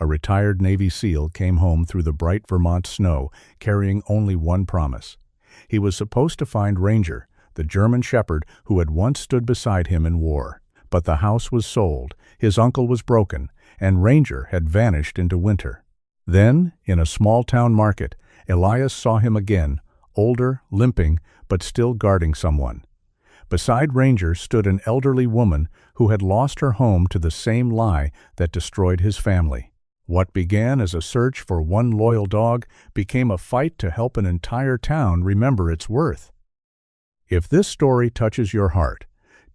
a retired Navy SEAL, came home through the bright Vermont snow, carrying only one promise. He was supposed to find Ranger, the German shepherd who had once stood beside him in war. But the house was sold, his uncle was broken, and Ranger had vanished into winter. Then, in a small-town market, Elias saw him again, older, limping, but still guarding someone. Beside Ranger stood an elderly woman who had lost her home to the same lie that destroyed his family. What began as a search for one loyal dog became a fight to help an entire town remember its worth. If this story touches your heart,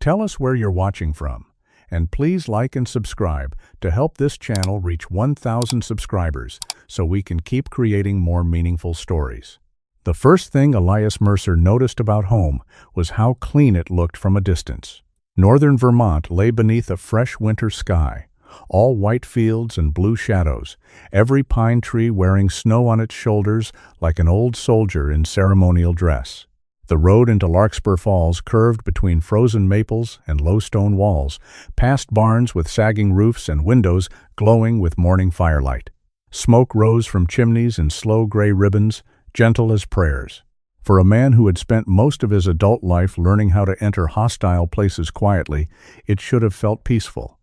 tell us where you're watching from, and please like and subscribe to help this channel reach 1,000 subscribers so we can keep creating more meaningful stories. The first thing Elias Mercer noticed about home was how clean it looked from a distance. Northern Vermont lay beneath a fresh winter sky, all white fields and blue shadows, every pine tree wearing snow on its shoulders like an old soldier in ceremonial dress. The road into Larkspur Falls curved between frozen maples and low stone walls, past barns with sagging roofs and windows glowing with morning firelight. Smoke rose from chimneys in slow gray ribbons, gentle as prayers. For a man who had spent most of his adult life learning how to enter hostile places quietly, it should have felt peaceful.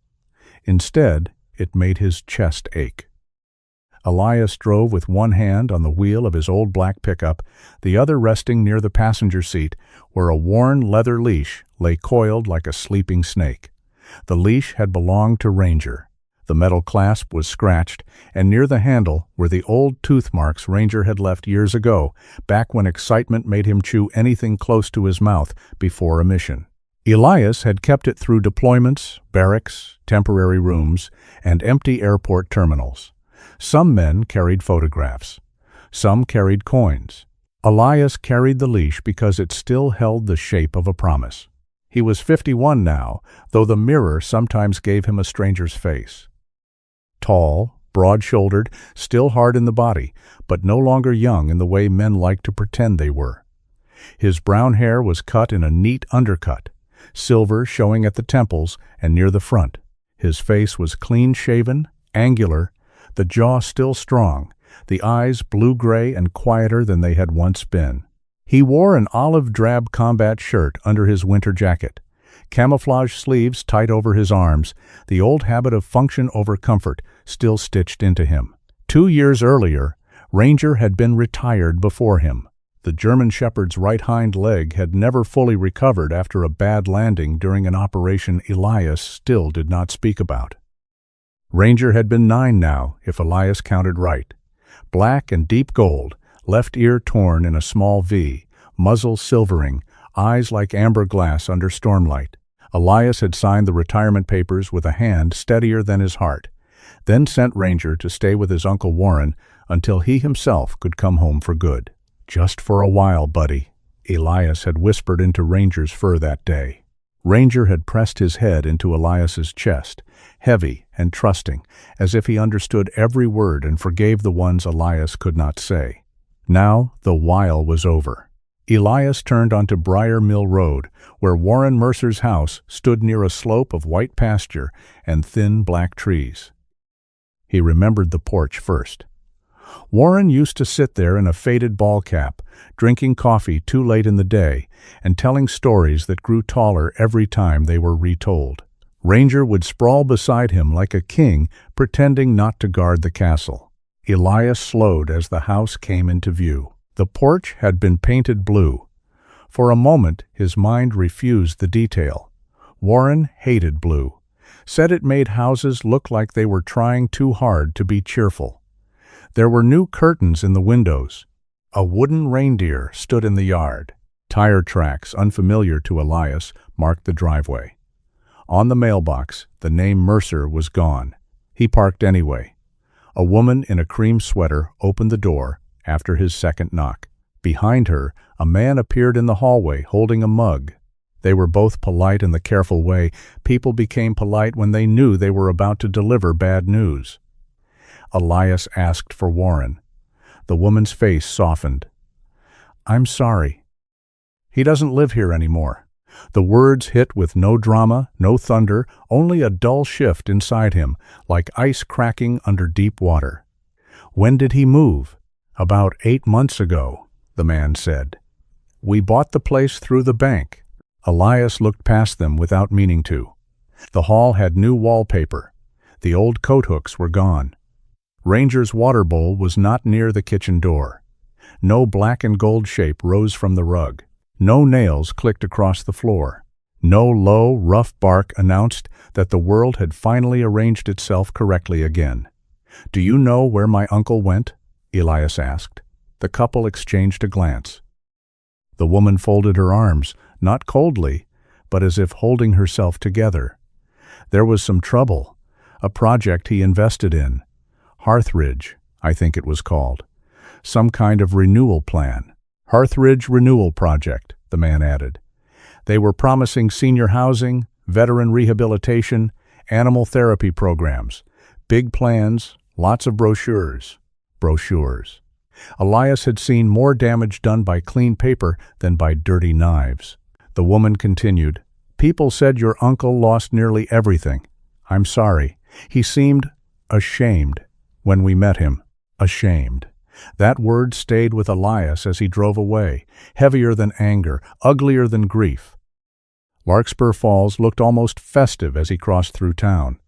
Instead, it made his chest ache. Elias drove with one hand on the wheel of his old black pickup, the other resting near the passenger seat, where a worn leather leash lay coiled like a sleeping snake. The leash had belonged to Ranger. The metal clasp was scratched, and near the handle were the old tooth marks Ranger had left years ago, back when excitement made him chew anything close to his mouth before a mission. Elias had kept it through deployments, barracks, temporary rooms, and empty airport terminals. Some men carried photographs. Some carried coins. Elias carried the leash because it still held the shape of a promise. He was 51 now, though the mirror sometimes gave him a stranger's face. Tall, broad-shouldered, still hard in the body, but no longer young in the way men liked to pretend they were. His brown hair was cut in a neat undercut, silver showing at the temples and near the front. His face was clean-shaven, angular, the jaw still strong, the eyes blue-gray and quieter than they had once been. He wore an olive-drab combat shirt under his winter jacket, camouflage sleeves tight over his arms, the old habit of function over comfort still stitched into him. 2 years earlier, Ranger had been retired before him. The German shepherd's right hind leg had never fully recovered after a bad landing during an operation Elias still did not speak about. Ranger had been 9 now, if Elias counted right. Black and deep gold, left ear torn in a small V, muzzle silvering, eyes like amber glass under stormlight. Elias had signed the retirement papers with a hand steadier than his heart, then sent Ranger to stay with his Uncle Warren until he himself could come home for good. "Just for a while, buddy," Elias had whispered into Ranger's fur that day. Ranger had pressed his head into Elias's chest, heavy and trusting, as if he understood every word and forgave the ones Elias could not say. Now the while was over. Elias turned onto Briar Mill Road, where Warren Mercer's house stood near a slope of white pasture and thin black trees. He remembered the porch first. Warren used to sit there in a faded ball cap, drinking coffee too late in the day and telling stories that grew taller every time they were retold. Ranger would sprawl beside him like a king, pretending not to guard the castle. Elias slowed as the house came into view. The porch had been painted blue. For a moment, his mind refused the detail. Warren hated blue, said it made houses look like they were trying too hard to be cheerful. There were new curtains in the windows. A wooden reindeer stood in the yard. Tire tracks, unfamiliar to Elias, marked the driveway. On the mailbox, the name Mercer was gone. He parked anyway. A woman in a cream sweater opened the door after his second knock. Behind her, a man appeared in the hallway holding a mug. They were both polite in the careful way people became polite when they knew they were about to deliver bad news. Elias asked for Warren. The woman's face softened. "I'm sorry. He doesn't live here anymore. The words hit with no drama, no thunder, only a dull shift inside him, like ice cracking under deep water. "When did he move?" "About 8 months ago," the man said. "We bought the place through the bank." Elias looked past them without meaning to. The hall had new wallpaper. The old coat hooks were gone. Ranger's water bowl was not near the kitchen door. No black and gold shape rose from the rug. No nails clicked across the floor. No low, rough bark announced that the world had finally arranged itself correctly again. "Do you know where my uncle went?" Elias asked. The couple exchanged a glance. The woman folded her arms, not coldly, but as if holding herself together. "There was some trouble. A project he invested in. Hearthridge, I think it was called. Some kind of renewal plan. Hearthridge Renewal Project," the man added. "They were promising senior housing, veteran rehabilitation, animal therapy programs. Big plans, lots of brochures." Brochures. Elias had seen more damage done by clean paper than by dirty knives. The woman continued, "People said your uncle lost nearly everything. I'm sorry. He seemed ashamed when we met him. Ashamed." That word stayed with Elias as he drove away, heavier than anger, uglier than grief. Larkspur Falls looked almost festive as he crossed through town.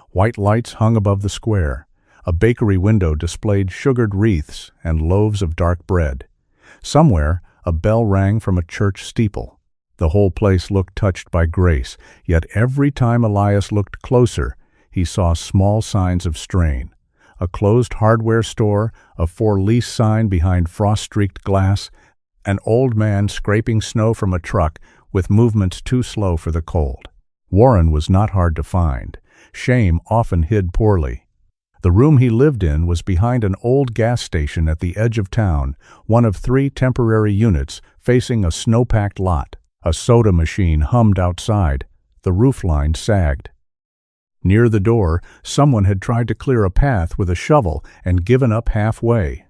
White lights hung above the square. A bakery window displayed sugared wreaths and loaves of dark bread. Somewhere, a bell rang from a church steeple. The whole place looked touched by grace, yet every time Elias looked closer, he saw small signs of strain. A closed hardware store, a for-lease sign behind frost-streaked glass, an old man scraping snow from a truck with movements too slow for the cold. Warren was not hard to find. Shame often hid poorly. The room he lived in was behind an old gas station at the edge of town, one of 3 temporary units facing a snow-packed lot. A soda machine hummed outside. The roofline sagged. Near the door, someone had tried to clear a path with a shovel and given up halfway.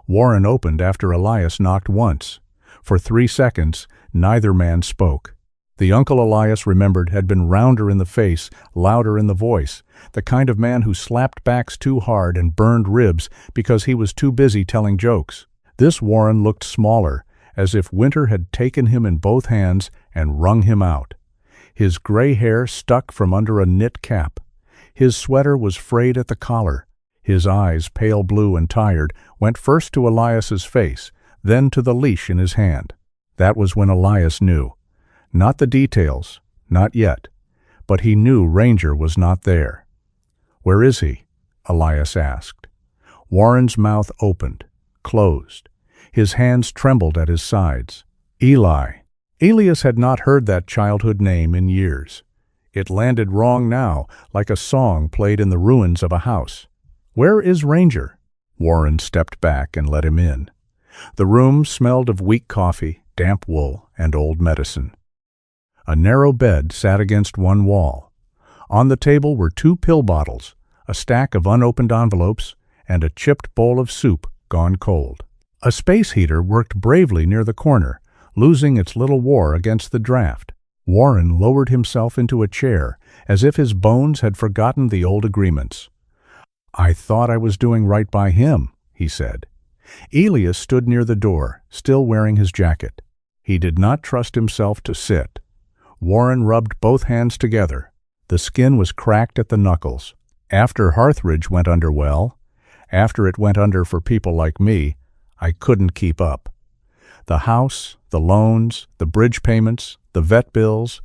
Warren opened after Elias knocked once. For 3 seconds, neither man spoke. The uncle Elias remembered had been rounder in the face, louder in the voice, the kind of man who slapped backs too hard and burned ribs because he was too busy telling jokes. This Warren looked smaller, as if winter had taken him in both hands and wrung him out. His gray hair stuck from under a knit cap. His sweater was frayed at the collar. His eyes, pale blue and tired, went first to Elias's face, then to the leash in his hand. That was when Elias knew. Not the details, not yet, but he knew Ranger was not there. "Where is he?" Elias asked. Warren's mouth opened, closed. His hands trembled at his sides. Eli. Elias had not heard that childhood name in years. It landed wrong now, like a song played in the ruins of a house. "Where is Ranger?" Warren stepped back and let him in. The room smelled of weak coffee, damp wool, and old medicine. A narrow bed sat against one wall. On the table were 2 pill bottles, a stack of unopened envelopes, and a chipped bowl of soup gone cold. A space heater worked bravely near the corner, losing its little war against the draft. Warren lowered himself into a chair, as if his bones had forgotten the old agreements. "I thought I was doing right by him," he said. Elias stood near the door, still wearing his jacket. He did not trust himself to sit. Warren rubbed both hands together. The skin was cracked at the knuckles. "After Hearthridge went under, well, after it went under for people like me, I couldn't keep up. The house, the loans, the bridge payments, the vet bills.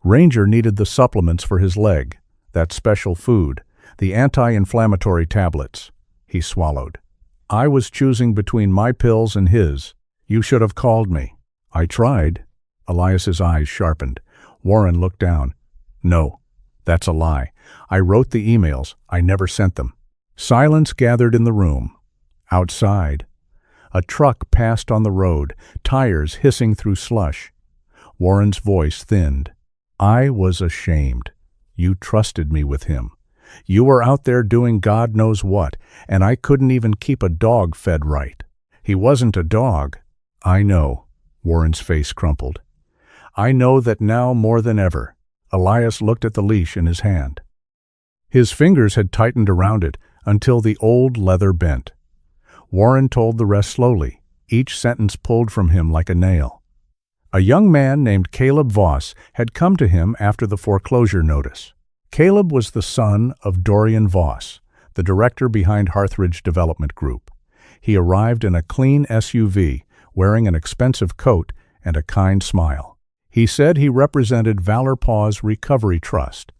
Ranger needed the supplements for his leg, that special food, the anti-inflammatory tablets." He swallowed. "I was choosing between my pills and his. You should have called me." "I tried." Elias's eyes sharpened. Warren looked down. "No, that's a lie. I wrote the emails. I never sent them." Silence gathered in the room. Outside, a truck passed on the road, tires hissing through slush. Warren's voice thinned. "I was ashamed. You trusted me with him. You were out there doing God knows what, and I couldn't even keep a dog fed right." "He wasn't a dog." "I know." Warren's face crumpled. I know that now more than ever." Elias looked at the leash in his hand. His fingers had tightened around it until the old leather bent. Warren told the rest slowly, each sentence pulled from him like a nail. A young man named Caleb Voss had come to him after the foreclosure notice. Caleb was the son of Dorian Voss, the director behind Harthridge Development Group. He arrived in a clean SUV, wearing an expensive coat and a kind smile. He said he represented Valor Paws Recovery Trust,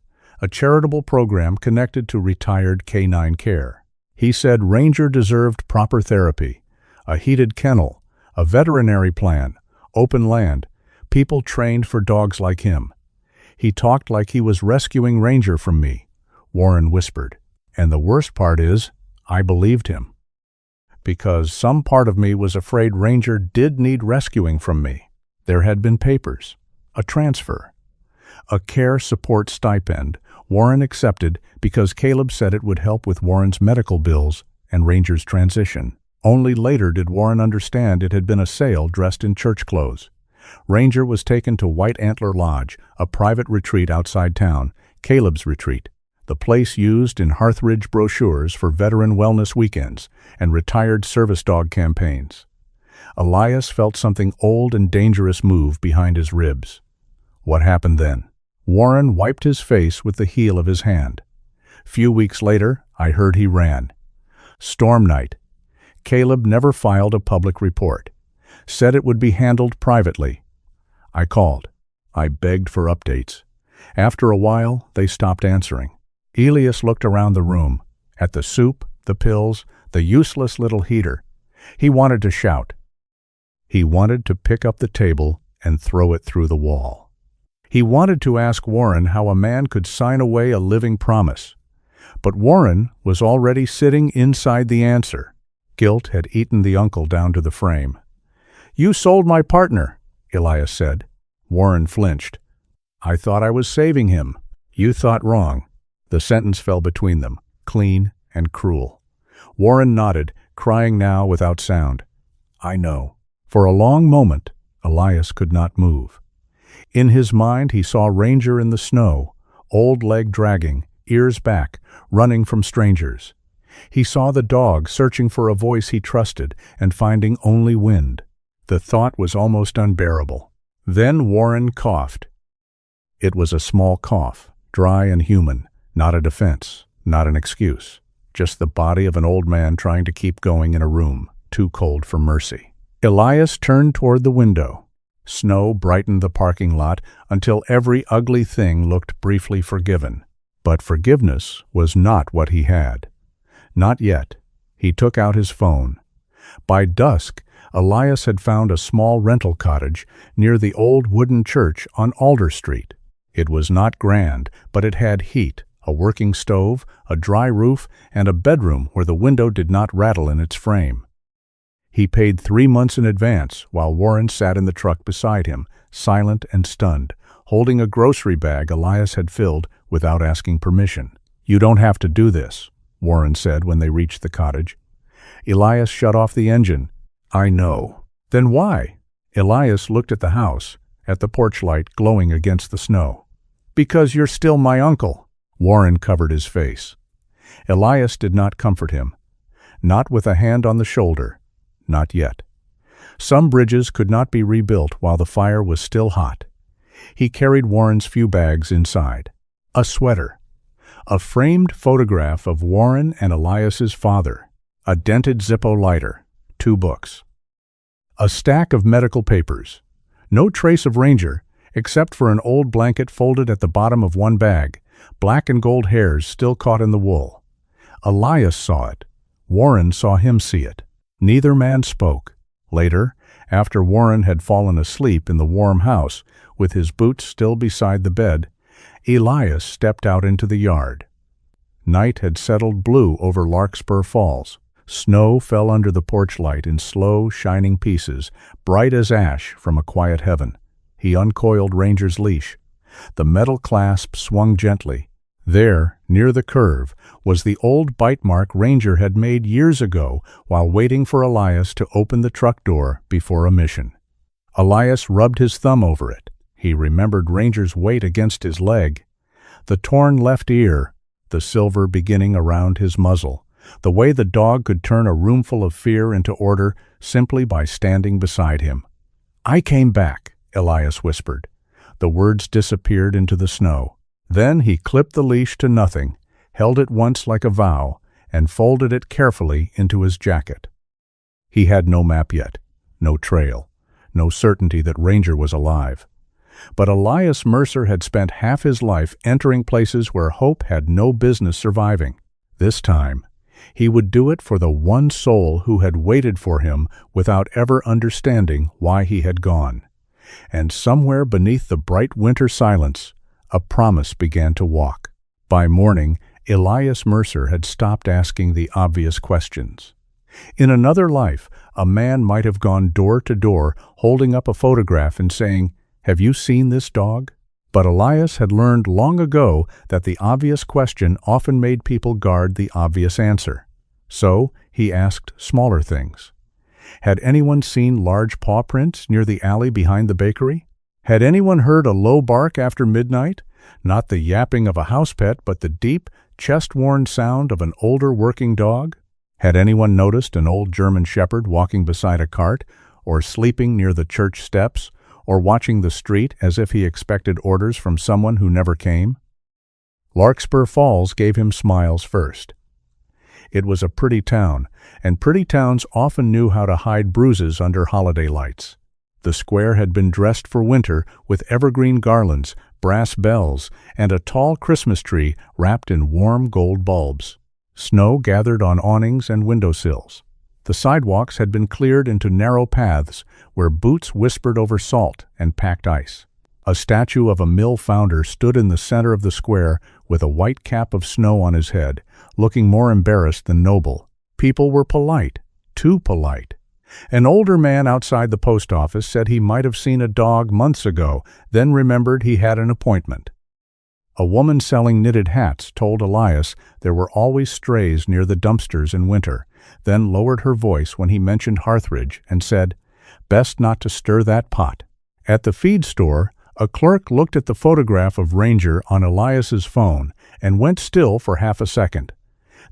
a charitable program connected to retired canine care. He said Ranger deserved proper therapy, a heated kennel, a veterinary plan, open land, people trained for dogs like him. He talked like he was rescuing Ranger from me, Warren whispered. And the worst part is, I believed him. Because some part of me was afraid Ranger did need rescuing from me. There had been papers, a transfer, a care support stipend Warren accepted because Caleb said it would help with Warren's medical bills and Ranger's transition. Only later did Warren understand it had been a sale dressed in church clothes. Ranger was taken to White Antler Lodge, a private retreat outside town, Caleb's retreat, the place used in Harthridge brochures for veteran wellness weekends and retired service dog campaigns. Elias felt something old and dangerous move behind his ribs. What happened then? Warren wiped his face with the heel of his hand. Few weeks later, I heard he ran. Storm night. Caleb never filed a public report. Said it would be handled privately. I called. I begged for updates. After a while, they stopped answering. Elias looked around the room, at the soup, the pills, the useless little heater. He wanted to shout. He wanted to pick up the table and throw it through the wall. He wanted to ask Warren how a man could sign away a living promise. But Warren was already sitting inside the answer. Guilt had eaten the uncle down to the frame. "You sold my partner," Elias said. Warren flinched. "I thought I was saving him." "You thought wrong." The sentence fell between them, clean and cruel. Warren nodded, crying now without sound. "I know." For a long moment, Elias could not move. In his mind he saw Ranger in the snow, old leg dragging, ears back, running from strangers. He saw the dog searching for a voice he trusted and finding only wind. The thought was almost unbearable. Then Warren coughed. It was a small cough, dry and human, not a defense, not an excuse, just the body of an old man trying to keep going in a room, too cold for mercy. Elias turned toward the window. Snow brightened the parking lot until every ugly thing looked briefly forgiven. But forgiveness was not what he had. Not yet. He took out his phone. By dusk, Elias had found a small rental cottage near the old wooden church on Alder Street. It was not grand, but it had heat, a working stove, a dry roof, and a bedroom where the window did not rattle in its frame. He paid 3 months in advance while Warren sat in the truck beside him, silent and stunned, holding a grocery bag Elias had filled without asking permission. "You don't have to do this," Warren said when they reached the cottage. Elias shut off the engine. "I know." "Then why?" Elias looked at the house, at the porch light glowing against the snow. "Because you're still my uncle." Warren covered his face. Elias did not comfort him. Not with a hand on the shoulder. Not yet. Some bridges could not be rebuilt while the fire was still hot. He carried Warren's few bags inside. A sweater. A framed photograph of Warren and Elias's father. A dented Zippo lighter. 2 books. A stack of medical papers. No trace of Ranger, except for an old blanket folded at the bottom of one bag, black and gold hairs still caught in the wool. Elias saw it. Warren saw him see it. Neither man spoke. Later, after Warren had fallen asleep in the warm house, with his boots still beside the bed, Elias stepped out into the yard. Night had settled blue over Larkspur Falls. Snow fell under the porch light in slow, shining pieces, bright as ash from a quiet heaven. He uncoiled Ranger's leash. The metal clasp swung gently. There, near the curve, was the old bite mark Ranger had made years ago while waiting for Elias to open the truck door before a mission. Elias rubbed his thumb over it. He remembered Ranger's weight against his leg, the torn left ear, the silver beginning around his muzzle, the way the dog could turn a roomful of fear into order simply by standing beside him. "I came back," Elias whispered. The words disappeared into the snow. Then he clipped the leash to nothing, held it once like a vow, and folded it carefully into his jacket. He had no map yet, no trail, no certainty that Ranger was alive. But Elias Mercer had spent half his life entering places where hope had no business surviving. This time, he would do it for the one soul who had waited for him without ever understanding why he had gone. And somewhere beneath the bright winter silence, a promise began to walk. By morning, Elias Mercer had stopped asking the obvious questions. In another life, a man might have gone door to door, holding up a photograph and saying, "Have you seen this dog?" But Elias had learned long ago that the obvious question often made people guard the obvious answer. So he asked smaller things. Had anyone seen large paw prints near the alley behind the bakery? Had anyone heard a low bark after midnight? Not the yapping of a house pet, but the deep, chest-worn sound of an older working dog? Had anyone noticed an old German shepherd walking beside a cart, or sleeping near the church steps, or watching the street as if he expected orders from someone who never came? Larkspur Falls gave him smiles first. It was a pretty town, and pretty towns often knew how to hide bruises under holiday lights. The square had been dressed for winter with evergreen garlands, brass bells, and a tall Christmas tree wrapped in warm gold bulbs. Snow gathered on awnings and windowsills. The sidewalks had been cleared into narrow paths where boots whispered over salt and packed ice. A statue of a mill founder stood in the center of the square with a white cap of snow on his head, looking more embarrassed than noble. People were polite, too polite. An older man outside the post office said he might have seen a dog months ago, then remembered he had an appointment. A woman selling knitted hats told Elias there were always strays near the dumpsters in winter, then lowered her voice when he mentioned Harthridge and said, "Best not to stir that pot." At the feed store, a clerk looked at the photograph of Ranger on Elias's phone and went still for half a second.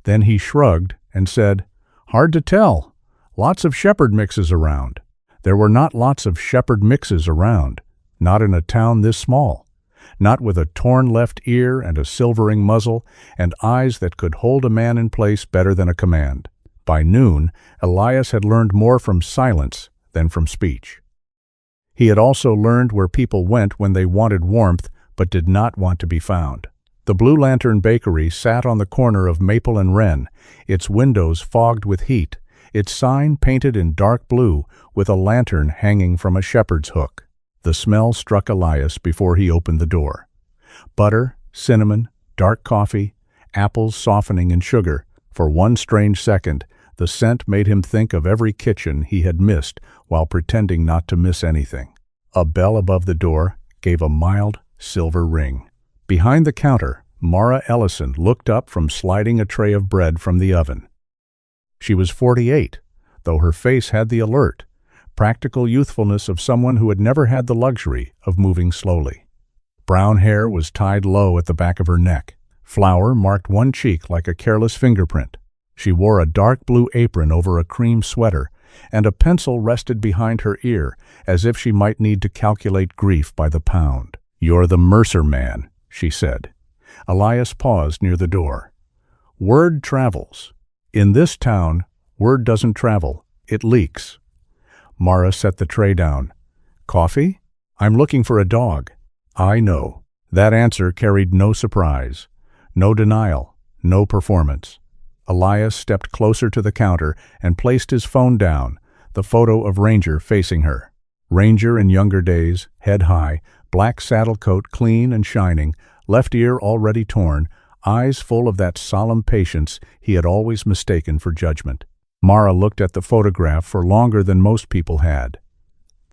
Then he shrugged and said, "Hard to tell. Lots of shepherd mixes around." There were not lots of shepherd mixes around, not in a town this small. Not with a torn left ear and a silvering muzzle and eyes that could hold a man in place better than a command. By noon, Elias had learned more from silence than from speech. He had also learned where people went when they wanted warmth but did not want to be found. The Blue Lantern Bakery sat on the corner of Maple and Wren, its windows fogged with heat, its sign painted in dark blue with a lantern hanging from a shepherd's hook. The smell struck Elias before he opened the door. Butter, cinnamon, dark coffee, apples softening in sugar. For one strange second, the scent made him think of every kitchen he had missed while pretending not to miss anything. A bell above the door gave a mild, silver ring. Behind the counter, Mara Ellison looked up from sliding a tray of bread from the oven. She was 48, though her face had the alert, practical youthfulness of someone who had never had the luxury of moving slowly. Brown hair was tied low at the back of her neck. Flour marked one cheek like a careless fingerprint. She wore a dark blue apron over a cream sweater, and a pencil rested behind her ear, as if she might need to calculate grief by the pound. "You're the Mercer man," she said. Elias paused near the door. "Word travels. In this town, word doesn't travel, it leaks." Mara set the tray down. "Coffee? I'm looking for a dog." "I know." That answer carried no surprise, no denial, no performance. Elias stepped closer to the counter and placed his phone down, the photo of Ranger facing her. Ranger in younger days, head high, black saddle coat clean and shining, left ear already torn, eyes full of that solemn patience he had always mistaken for judgment. Mara looked at the photograph for longer than most people had.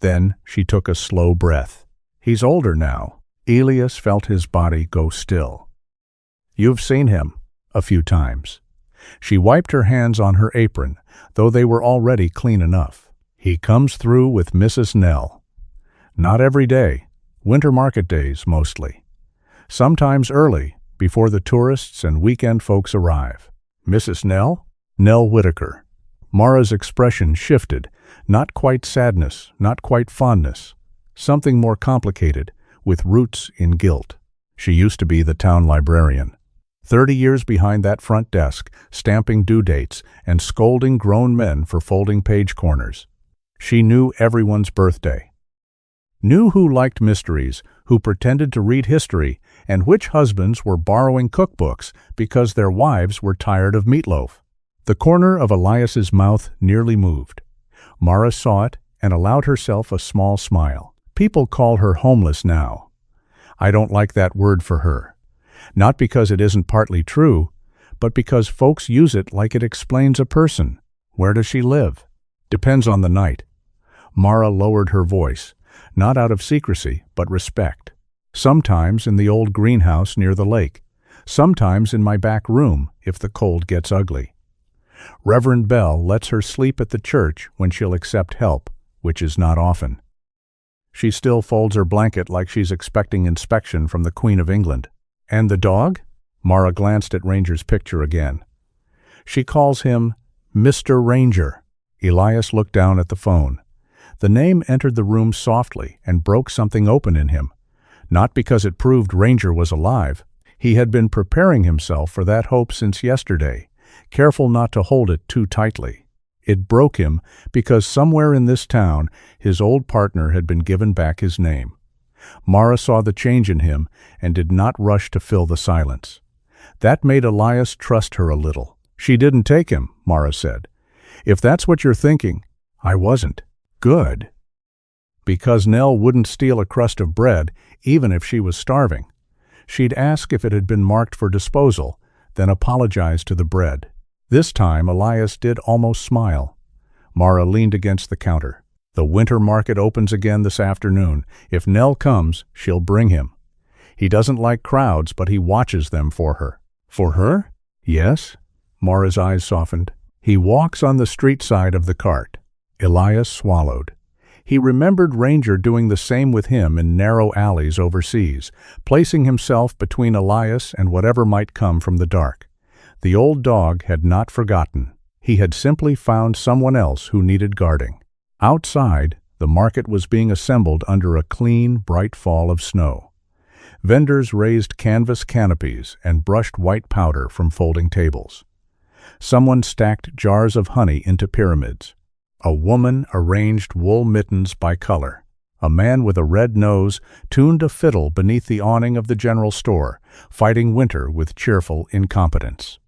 Then she took a slow breath. "He's older now." Elias felt his body go still. "You've seen him a few times." She wiped her hands on her apron, though they were already clean enough. "He comes through with Mrs. Nell." "Not every day. Winter market days, mostly. Sometimes early, before the tourists and weekend folks arrive. "Mrs. Nell?" Nell Whitaker. Mara's expression shifted, not quite sadness, not quite fondness. Something more complicated, with roots in guilt. She used to be the town librarian. 30 years behind that front desk, stamping due dates and scolding grown men for folding page corners. She knew everyone's birthday. Knew who liked mysteries, who pretended to read history, and which husbands were borrowing cookbooks because their wives were tired of meatloaf. The corner of Elias's mouth nearly moved. Mara saw it and allowed herself a small smile. People call her homeless now. I don't like that word for her. Not because it isn't partly true, but because folks use it like it explains a person. Where does she live? Depends on the night. Mara lowered her voice, not out of secrecy, but respect. Sometimes in the old greenhouse near the lake. Sometimes in my back room, if the cold gets ugly. Reverend Bell lets her sleep at the church when she'll accept help, which is not often. She still folds her blanket like she's expecting inspection from the Queen of England. "And the dog?" Mara glanced at Ranger's picture again. She calls him Mr. Ranger. Elias looked down at the phone. The name entered the room softly and broke something open in him. Not because it proved Ranger was alive. He had been preparing himself for that hope since yesterday, careful not to hold it too tightly. It broke him because somewhere in this town his old partner had been given back his name. Mara saw the change in him and did not rush to fill the silence. That made Elias trust her a little. "She didn't take him," Mara said. "If that's what you're thinking, I wasn't." "Good." Because Nell wouldn't steal a crust of bread, even if she was starving. She'd ask if it had been marked for disposal, then apologize to the bread. This time Elias did almost smile. Mara leaned against the counter. "The winter market opens again this afternoon. If Nell comes, she'll bring him. He doesn't like crowds, but he watches them for her." "For her?" "Yes." Mara's eyes softened. "He walks on the street side of the cart." Elias swallowed. He remembered Ranger doing the same with him in narrow alleys overseas, placing himself between Elias and whatever might come from the dark. The old dog had not forgotten. He had simply found someone else who needed guarding. Outside, the market was being assembled under a clean, bright fall of snow. Vendors raised canvas canopies and brushed white powder from folding tables. Someone stacked jars of honey into pyramids. A woman arranged wool mittens by color. A man with a red nose tuned a fiddle beneath the awning of the general store, fighting winter with cheerful incompetence.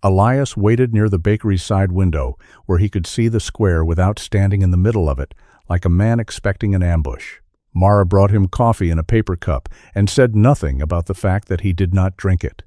Elias waited near the bakery's side window, where he could see the square without standing in the middle of it, like a man expecting an ambush. Mara brought him coffee in a paper cup and said nothing about the fact that he did not drink it.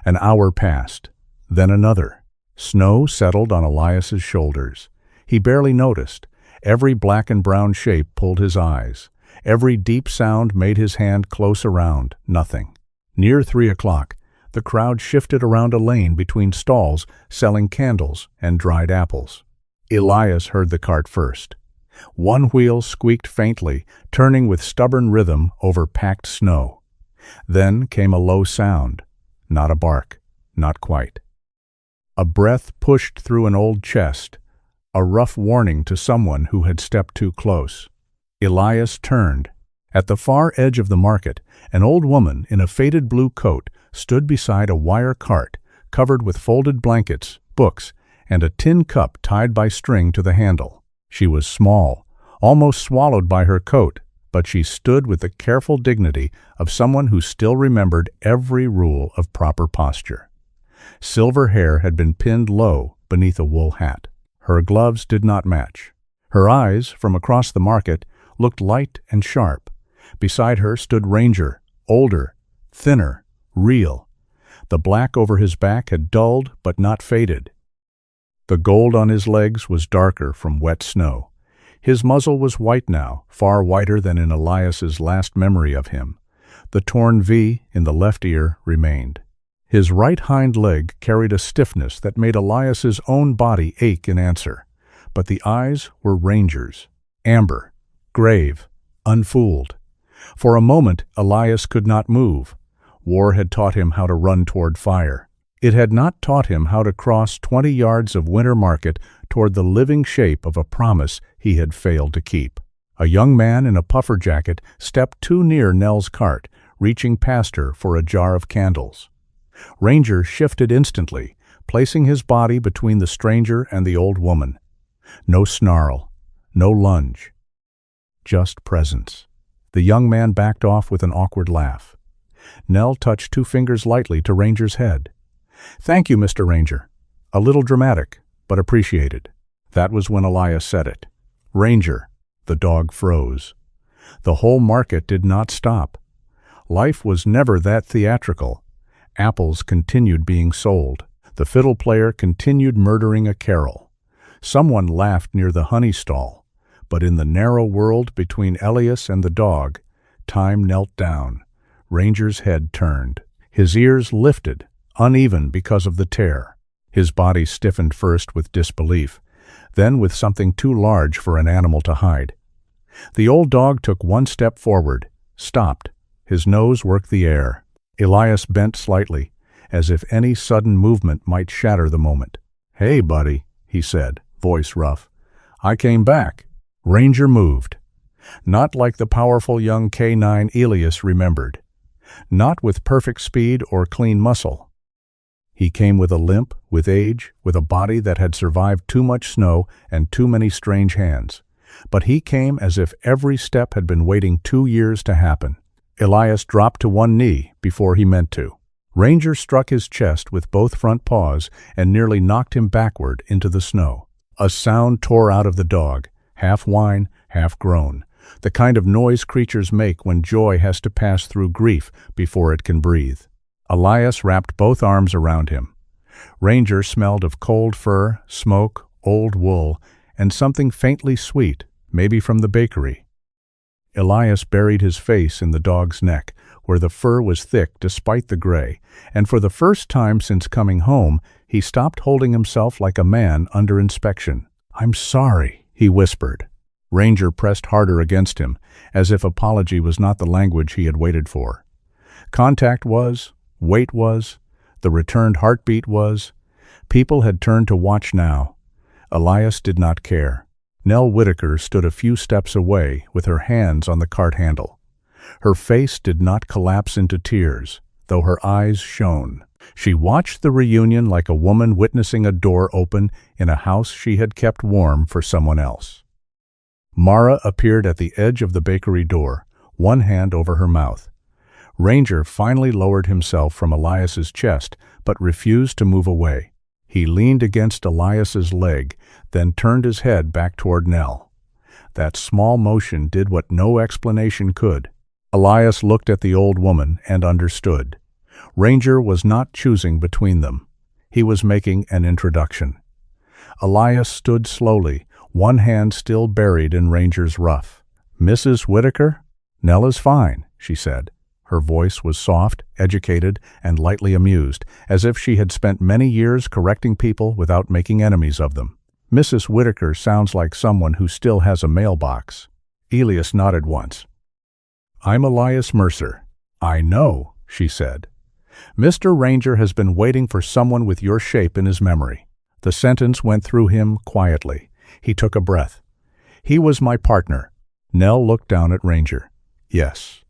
An hour passed, then another. Snow settled on Elias's shoulders. He barely noticed. Every black and brown shape pulled his eyes. Every deep sound made his hand close around. Nothing. Near 3 o'clock, the crowd shifted around a lane between stalls selling candles and dried apples. Elias heard the cart first. One wheel squeaked faintly, turning with stubborn rhythm over packed snow. Then came a low sound. Not a bark. Not quite. A breath pushed through an old chest, a rough warning to someone who had stepped too close. Elias turned. At the far edge of the market, an old woman in a faded blue coat stood beside a wire cart covered with folded blankets, books, and a tin cup tied by string to the handle. She was small, almost swallowed by her coat, but she stood with the careful dignity of someone who still remembered every rule of proper posture. Silver hair had been pinned low beneath a wool hat. Her gloves did not match. Her eyes, from across the market, looked light and sharp. Beside her stood Ranger, older, thinner, real. The black over his back had dulled but not faded. The gold on his legs was darker from wet snow. His muzzle was white now, far whiter than in Elias's last memory of him. The torn V in the left ear remained. His right hind leg carried a stiffness that made Elias's own body ache in answer. But the eyes were Ranger's, amber, grave, unfooled. For a moment, Elias could not move. War had taught him how to run toward fire. It had not taught him how to cross 20 yards of winter market toward the living shape of a promise he had failed to keep. A young man in a puffer jacket stepped too near Nell's cart, reaching past her for a jar of candles. Ranger shifted instantly, placing his body between the stranger and the old woman. No snarl, no lunge. Just presence. The young man backed off with an awkward laugh. Nell touched 2 fingers lightly to Ranger's head. "Thank you, Mr. Ranger. A little dramatic, but appreciated." That was when Elias said it. "Ranger." The dog froze. The whole market did not stop. Life was never that theatrical. Apples continued being sold. The fiddle player continued murdering a carol. Someone laughed near the honey stall. But in the narrow world between Elias and the dog, time knelt down. Ranger's head turned. His ears lifted, uneven because of the tear. His body stiffened first with disbelief, then with something too large for an animal to hide. The old dog took 1 step forward, stopped. His nose worked the air. Elias bent slightly, as if any sudden movement might shatter the moment. "Hey, buddy," he said, voice rough. "I came back." Ranger moved. Not like the powerful young K9 Elias remembered. Not with perfect speed or clean muscle. He came with a limp, with age, with a body that had survived too much snow and too many strange hands. But he came as if every step had been waiting 2 years to happen. Elias dropped to 1 knee before he meant to. Ranger struck his chest with both front paws and nearly knocked him backward into the snow. A sound tore out of the dog, half whine, half groan, the kind of noise creatures make when joy has to pass through grief before it can breathe. Elias wrapped both arms around him. Ranger smelled of cold fur, smoke, old wool, and something faintly sweet, maybe from the bakery. Elias buried his face in the dog's neck, where the fur was thick despite the gray, and for the first time since coming home, he stopped holding himself like a man under inspection. "I'm sorry," he whispered. Ranger pressed harder against him, as if apology was not the language he had waited for. Contact was, weight was, the returned heartbeat was. People had turned to watch now. Elias did not care. Nell Whitaker stood a few steps away with her hands on the cart handle. Her face did not collapse into tears, though her eyes shone. She watched the reunion like a woman witnessing a door open in a house she had kept warm for someone else. Mara appeared at the edge of the bakery door, 1 hand over her mouth. Ranger finally lowered himself from Elias's chest, but refused to move away. He leaned against Elias's leg, then turned his head back toward Nell. That small motion did what no explanation could. Elias looked at the old woman and understood. Ranger was not choosing between them. He was making an introduction. Elias stood slowly, 1 hand still buried in Ranger's ruff. "Mrs. Whitaker?" "Nell is fine," she said. Her voice was soft, educated, and lightly amused, as if she had spent many years correcting people without making enemies of them. "Mrs. Whitaker sounds like someone who still has a mailbox." Elias nodded once. "I'm Elias Mercer." "I know," she said. "Mr. Ranger has been waiting for someone with your shape in his memory." The sentence went through him quietly. He took a breath. "He was my partner." Nell looked down at Ranger. "Yes.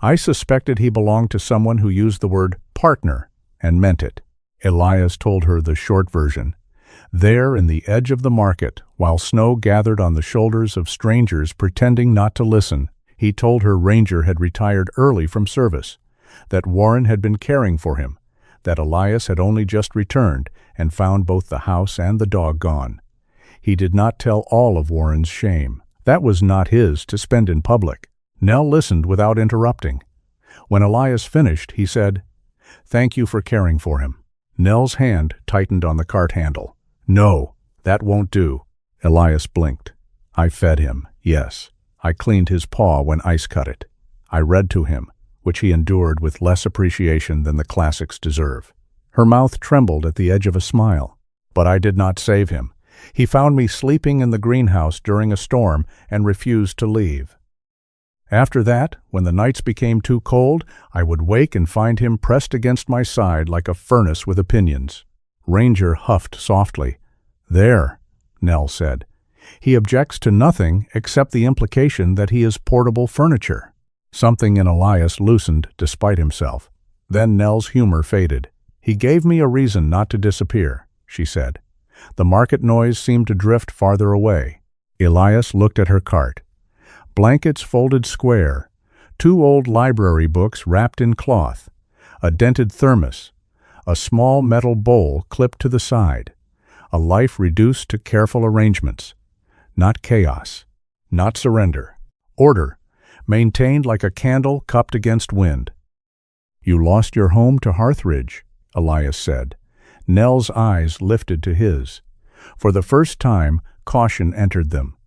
I suspected he belonged to someone who used the word partner and meant it." Elias told her the short version. There in the edge of the market, while snow gathered on the shoulders of strangers pretending not to listen, he told her Ranger had retired early from service, that Warren had been caring for him, that Elias had only just returned and found both the house and the dog gone. He did not tell all of Warren's shame. That was not his to spend in public. Nell listened without interrupting. When Elias finished, he said, "Thank you for caring for him." Nell's hand tightened on the cart handle. "No, that won't do." Elias blinked. "I fed him, yes. I cleaned his paw when ice cut it. I read to him, which he endured with less appreciation than the classics deserve." Her mouth trembled at the edge of a smile. "But I did not save him. He found me sleeping in the greenhouse during a storm and refused to leave." After that, when the nights became too cold, I would wake and find him pressed against my side like a furnace with opinions." Ranger huffed softly. "There," Nell said. "He objects to nothing except the implication that he is portable furniture." Something in Elias loosened despite himself. Then Nell's humor faded. "He gave me a reason not to disappear," she said. The market noise seemed to drift farther away. Elias looked at her cart. Blankets folded square, 2 old library books wrapped in cloth, a dented thermos, a small metal bowl clipped to the side, a life reduced to careful arrangements. Not chaos, not surrender. Order, maintained like a candle cupped against wind. "You lost your home to Harthridge," Elias said. Nell's eyes lifted to his. For the first time, caution entered them.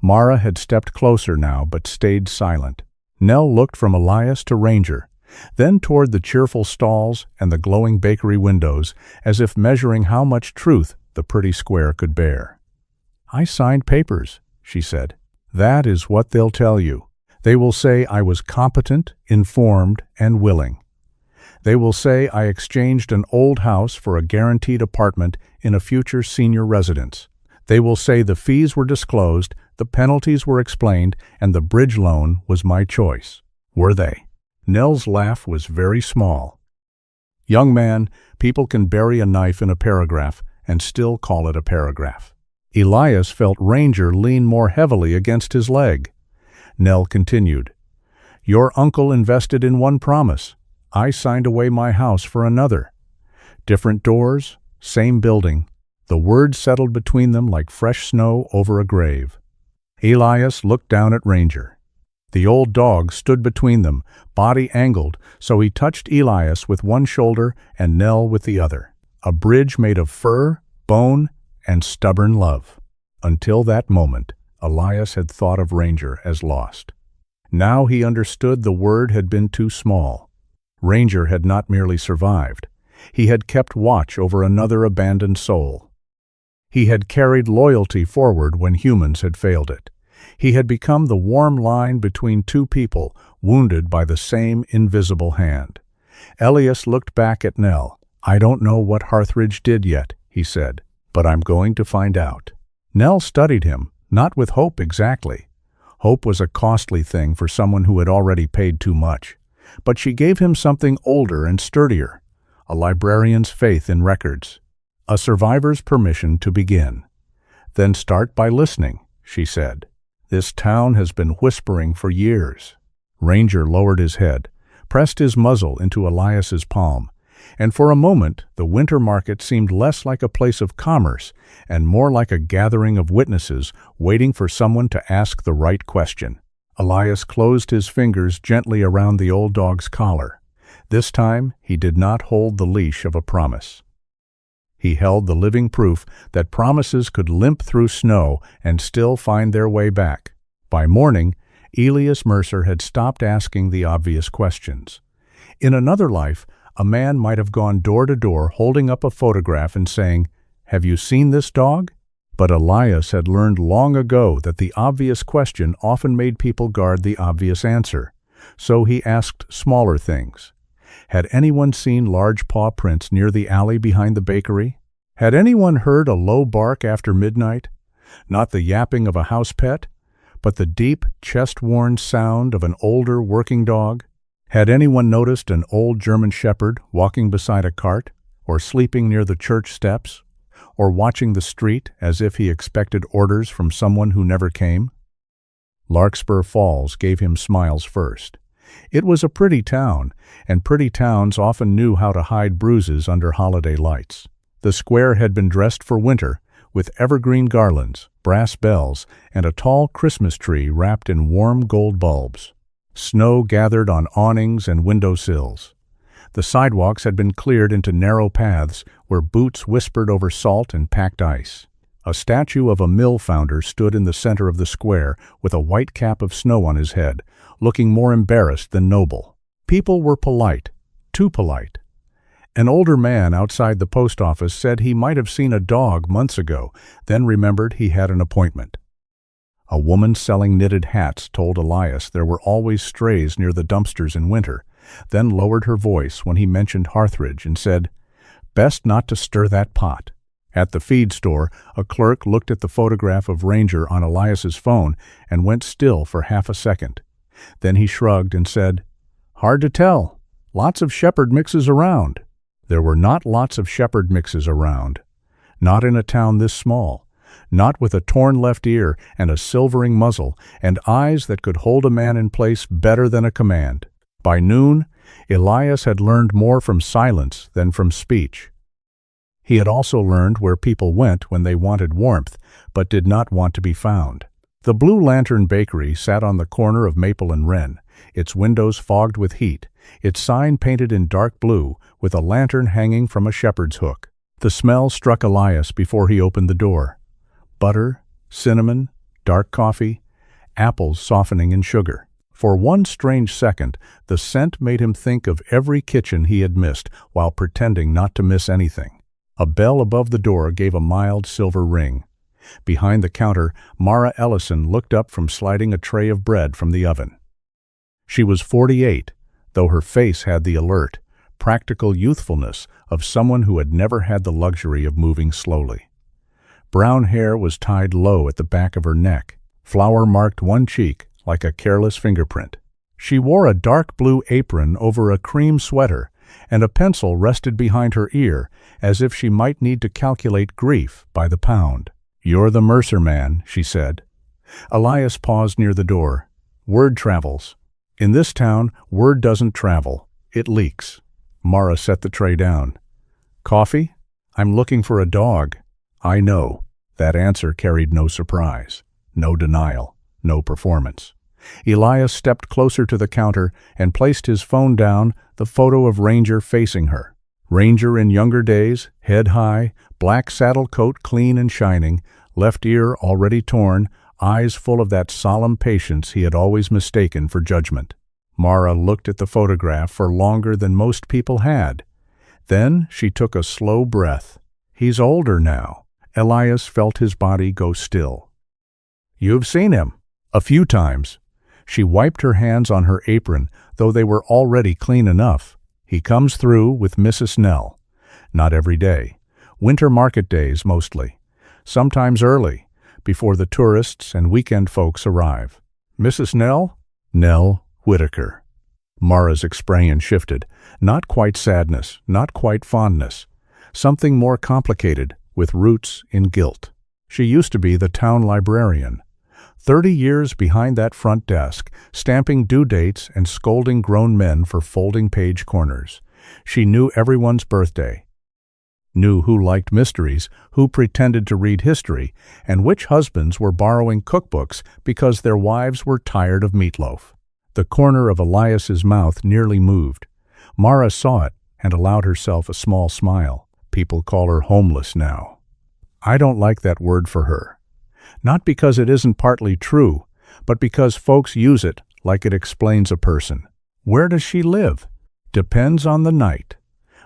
Mara had stepped closer now, but stayed silent. Nell looked from Elias to Ranger, then toward the cheerful stalls and the glowing bakery windows, as if measuring how much truth the pretty square could bear. "I signed papers," she said. "That is what they'll tell you. They will say I was competent, informed, and willing. They will say I exchanged an old house for a guaranteed apartment in a future senior residence. They will say the fees were disclosed, the penalties were explained, and the bridge loan was my choice. Were they?" Nell's laugh was very small. "Young man, people can bury a knife in a paragraph and still call it a paragraph." Elias felt Ranger lean more heavily against his leg. Nell continued, "Your uncle invested in one promise. I signed away my house for another. Different doors, same building. The words settled between them like fresh snow over a grave." Elias looked down at Ranger. The old dog stood between them, body angled, so he touched Elias with one shoulder and Nell with the other. A bridge made of fur, bone, and stubborn love. Until that moment, Elias had thought of Ranger as lost. Now he understood the word had been too small. Ranger had not merely survived. He had kept watch over another abandoned soul. He had carried loyalty forward when humans had failed it. He had become the warm line between two people wounded by the same invisible hand. Elias looked back at Nell. "I don't know what Harthridge did yet," he said, "but I'm going to find out." Nell studied him, not with hope exactly. Hope was a costly thing for someone who had already paid too much. But she gave him something older and sturdier, a librarian's faith in records, a survivor's permission to begin. "Then start by listening," she said. "This town has been whispering for years." Ranger lowered his head, pressed his muzzle into Elias's palm, and for a moment the winter market seemed less like a place of commerce and more like a gathering of witnesses waiting for someone to ask the right question. Elias closed his fingers gently around the old dog's collar. This time he did not hold the leash of a promise. He held the living proof that promises could limp through snow and still find their way back. By morning, Elias Mercer had stopped asking the obvious questions. In another life, a man might have gone door to door holding up a photograph and saying, "Have you seen this dog?" But Elias had learned long ago that the obvious question often made people guard the obvious answer. So he asked smaller things. Had anyone seen large paw prints near the alley behind the bakery? Had anyone heard a low bark after midnight? Not the yapping of a house pet, but the deep, chest-worn sound of an older working dog? Had anyone noticed an old German shepherd walking beside a cart, or sleeping near the church steps, or watching the street as if he expected orders from someone who never came? Larkspur Falls gave him smiles first. It was a pretty town, and pretty towns often knew how to hide bruises under holiday lights. The square had been dressed for winter, with evergreen garlands, brass bells, and a tall Christmas tree wrapped in warm gold bulbs. Snow gathered on awnings and windowsills. The sidewalks had been cleared into narrow paths where boots whispered over salt and packed ice. A statue of a mill founder stood in the center of the square with a white cap of snow on his head, looking more embarrassed than noble. People were polite, too polite. An older man outside the post office said he might have seen a dog months ago, then remembered he had an appointment. A woman selling knitted hats told Elias there were always strays near the dumpsters in winter, then lowered her voice when he mentioned Harthridge and said, "Best not to stir that pot." At the feed store, a clerk looked at the photograph of Ranger on Elias's phone and went still for half a second. Then he shrugged and said, "Hard to tell. Lots of shepherd mixes around." There were not lots of shepherd mixes around. Not in a town this small. Not with a torn left ear and a silvering muzzle and eyes that could hold a man in place better than a command. By noon, Elias had learned more from silence than from speech. He had also learned where people went when they wanted warmth, but did not want to be found. The Blue Lantern Bakery sat on the corner of Maple and Wren, its windows fogged with heat, its sign painted in dark blue, with a lantern hanging from a shepherd's hook. The smell struck Elias before he opened the door. Butter, cinnamon, dark coffee, apples softening in sugar. For one strange second, the scent made him think of every kitchen he had missed while pretending not to miss anything. A bell above the door gave a mild silver ring. Behind the counter, Mara Ellison looked up from sliding a tray of bread from the oven. She was 48, though her face had the alert, practical youthfulness of someone who had never had the luxury of moving slowly. Brown hair was tied low at the back of her neck. Flour marked one cheek like a careless fingerprint. She wore a dark blue apron over a cream sweater, and a pencil rested behind her ear as if she might need to calculate grief by the pound. "You're the Mercer man," she said. Elias paused near the door. "Word travels. In this town, word doesn't travel. It leaks." Mara set the tray down. "Coffee? I'm looking for a dog." "I know." That answer carried no surprise, no denial, no performance. Elias stepped closer to the counter and placed his phone down, the photo of Ranger facing her. Ranger in younger days, head high, black saddle coat clean and shining, left ear already torn, eyes full of that solemn patience he had always mistaken for judgment. Mara looked at the photograph for longer than most people had. Then she took a slow breath. "He's older now." Elias felt his body go still. "You've seen him." "A few times." She wiped her hands on her apron, though they were already clean enough. "He comes through with Mrs. Nell. Not every day. Winter market days mostly. Sometimes early, before the tourists and weekend folks arrive." "Mrs. Nell?" "Nell Whitaker." Mara's expression shifted. Not quite sadness, not quite fondness. Something more complicated, with roots in guilt. She used to be the town librarian. 30 years behind that front desk, stamping due dates and scolding grown men for folding page corners. She knew everyone's birthday, knew who liked mysteries, who pretended to read history, and which husbands were borrowing cookbooks because their wives were tired of meatloaf. The corner of Elias's mouth nearly moved. Mara saw it and allowed herself a small smile. People call her homeless now. I don't like that word for her. Not because it isn't partly true, but because folks use it like it explains a person. Where does she live? Depends on the night.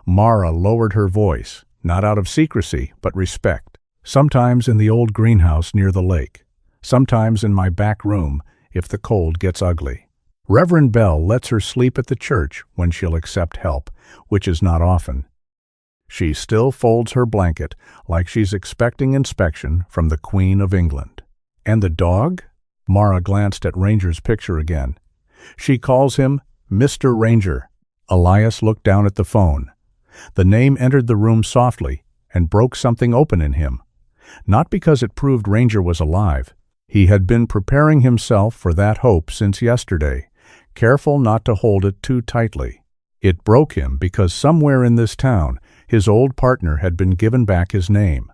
Mara lowered her voice, not out of secrecy, but respect. Sometimes in the old greenhouse near the lake. Sometimes in my back room, if the cold gets ugly. Reverend Bell lets her sleep at the church when she'll accept help, which is not often. She still folds her blanket like she's expecting inspection from the Queen of England. And the dog? Mara glanced at Ranger's picture again. She calls him Mr. Ranger. Elias looked down at the phone. The name entered the room softly and broke something open in him. Not because it proved Ranger was alive. He had been preparing himself for that hope since yesterday, careful not to hold it too tightly. It broke him because somewhere in this town, his old partner had been given back his name.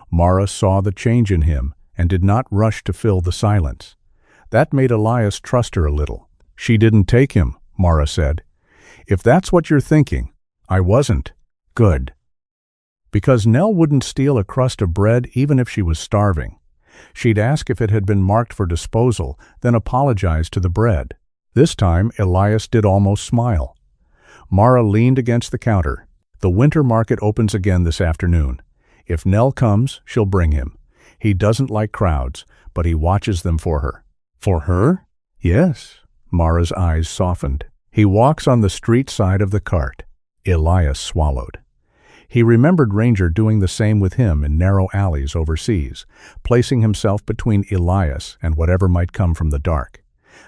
Mara saw the change in him and did not rush to fill the silence. That made Elias trust her a little. "She didn't take him," Mara said. "If that's what you're thinking, I wasn't." "Good." Because Nell wouldn't steal a crust of bread even if she was starving. She'd ask if it had been marked for disposal, then apologize to the bread. This time, Elias did almost smile. Mara leaned against the counter. "The winter market opens again this afternoon. If Nell comes, she'll bring him. He doesn't like crowds, but he watches them for her. For her? Yes. Mara's eyes softened. He walks on the street side of the cart. Elias swallowed. He remembered Ranger doing the same with him in narrow alleys overseas, placing himself between Elias and whatever might come from the dark.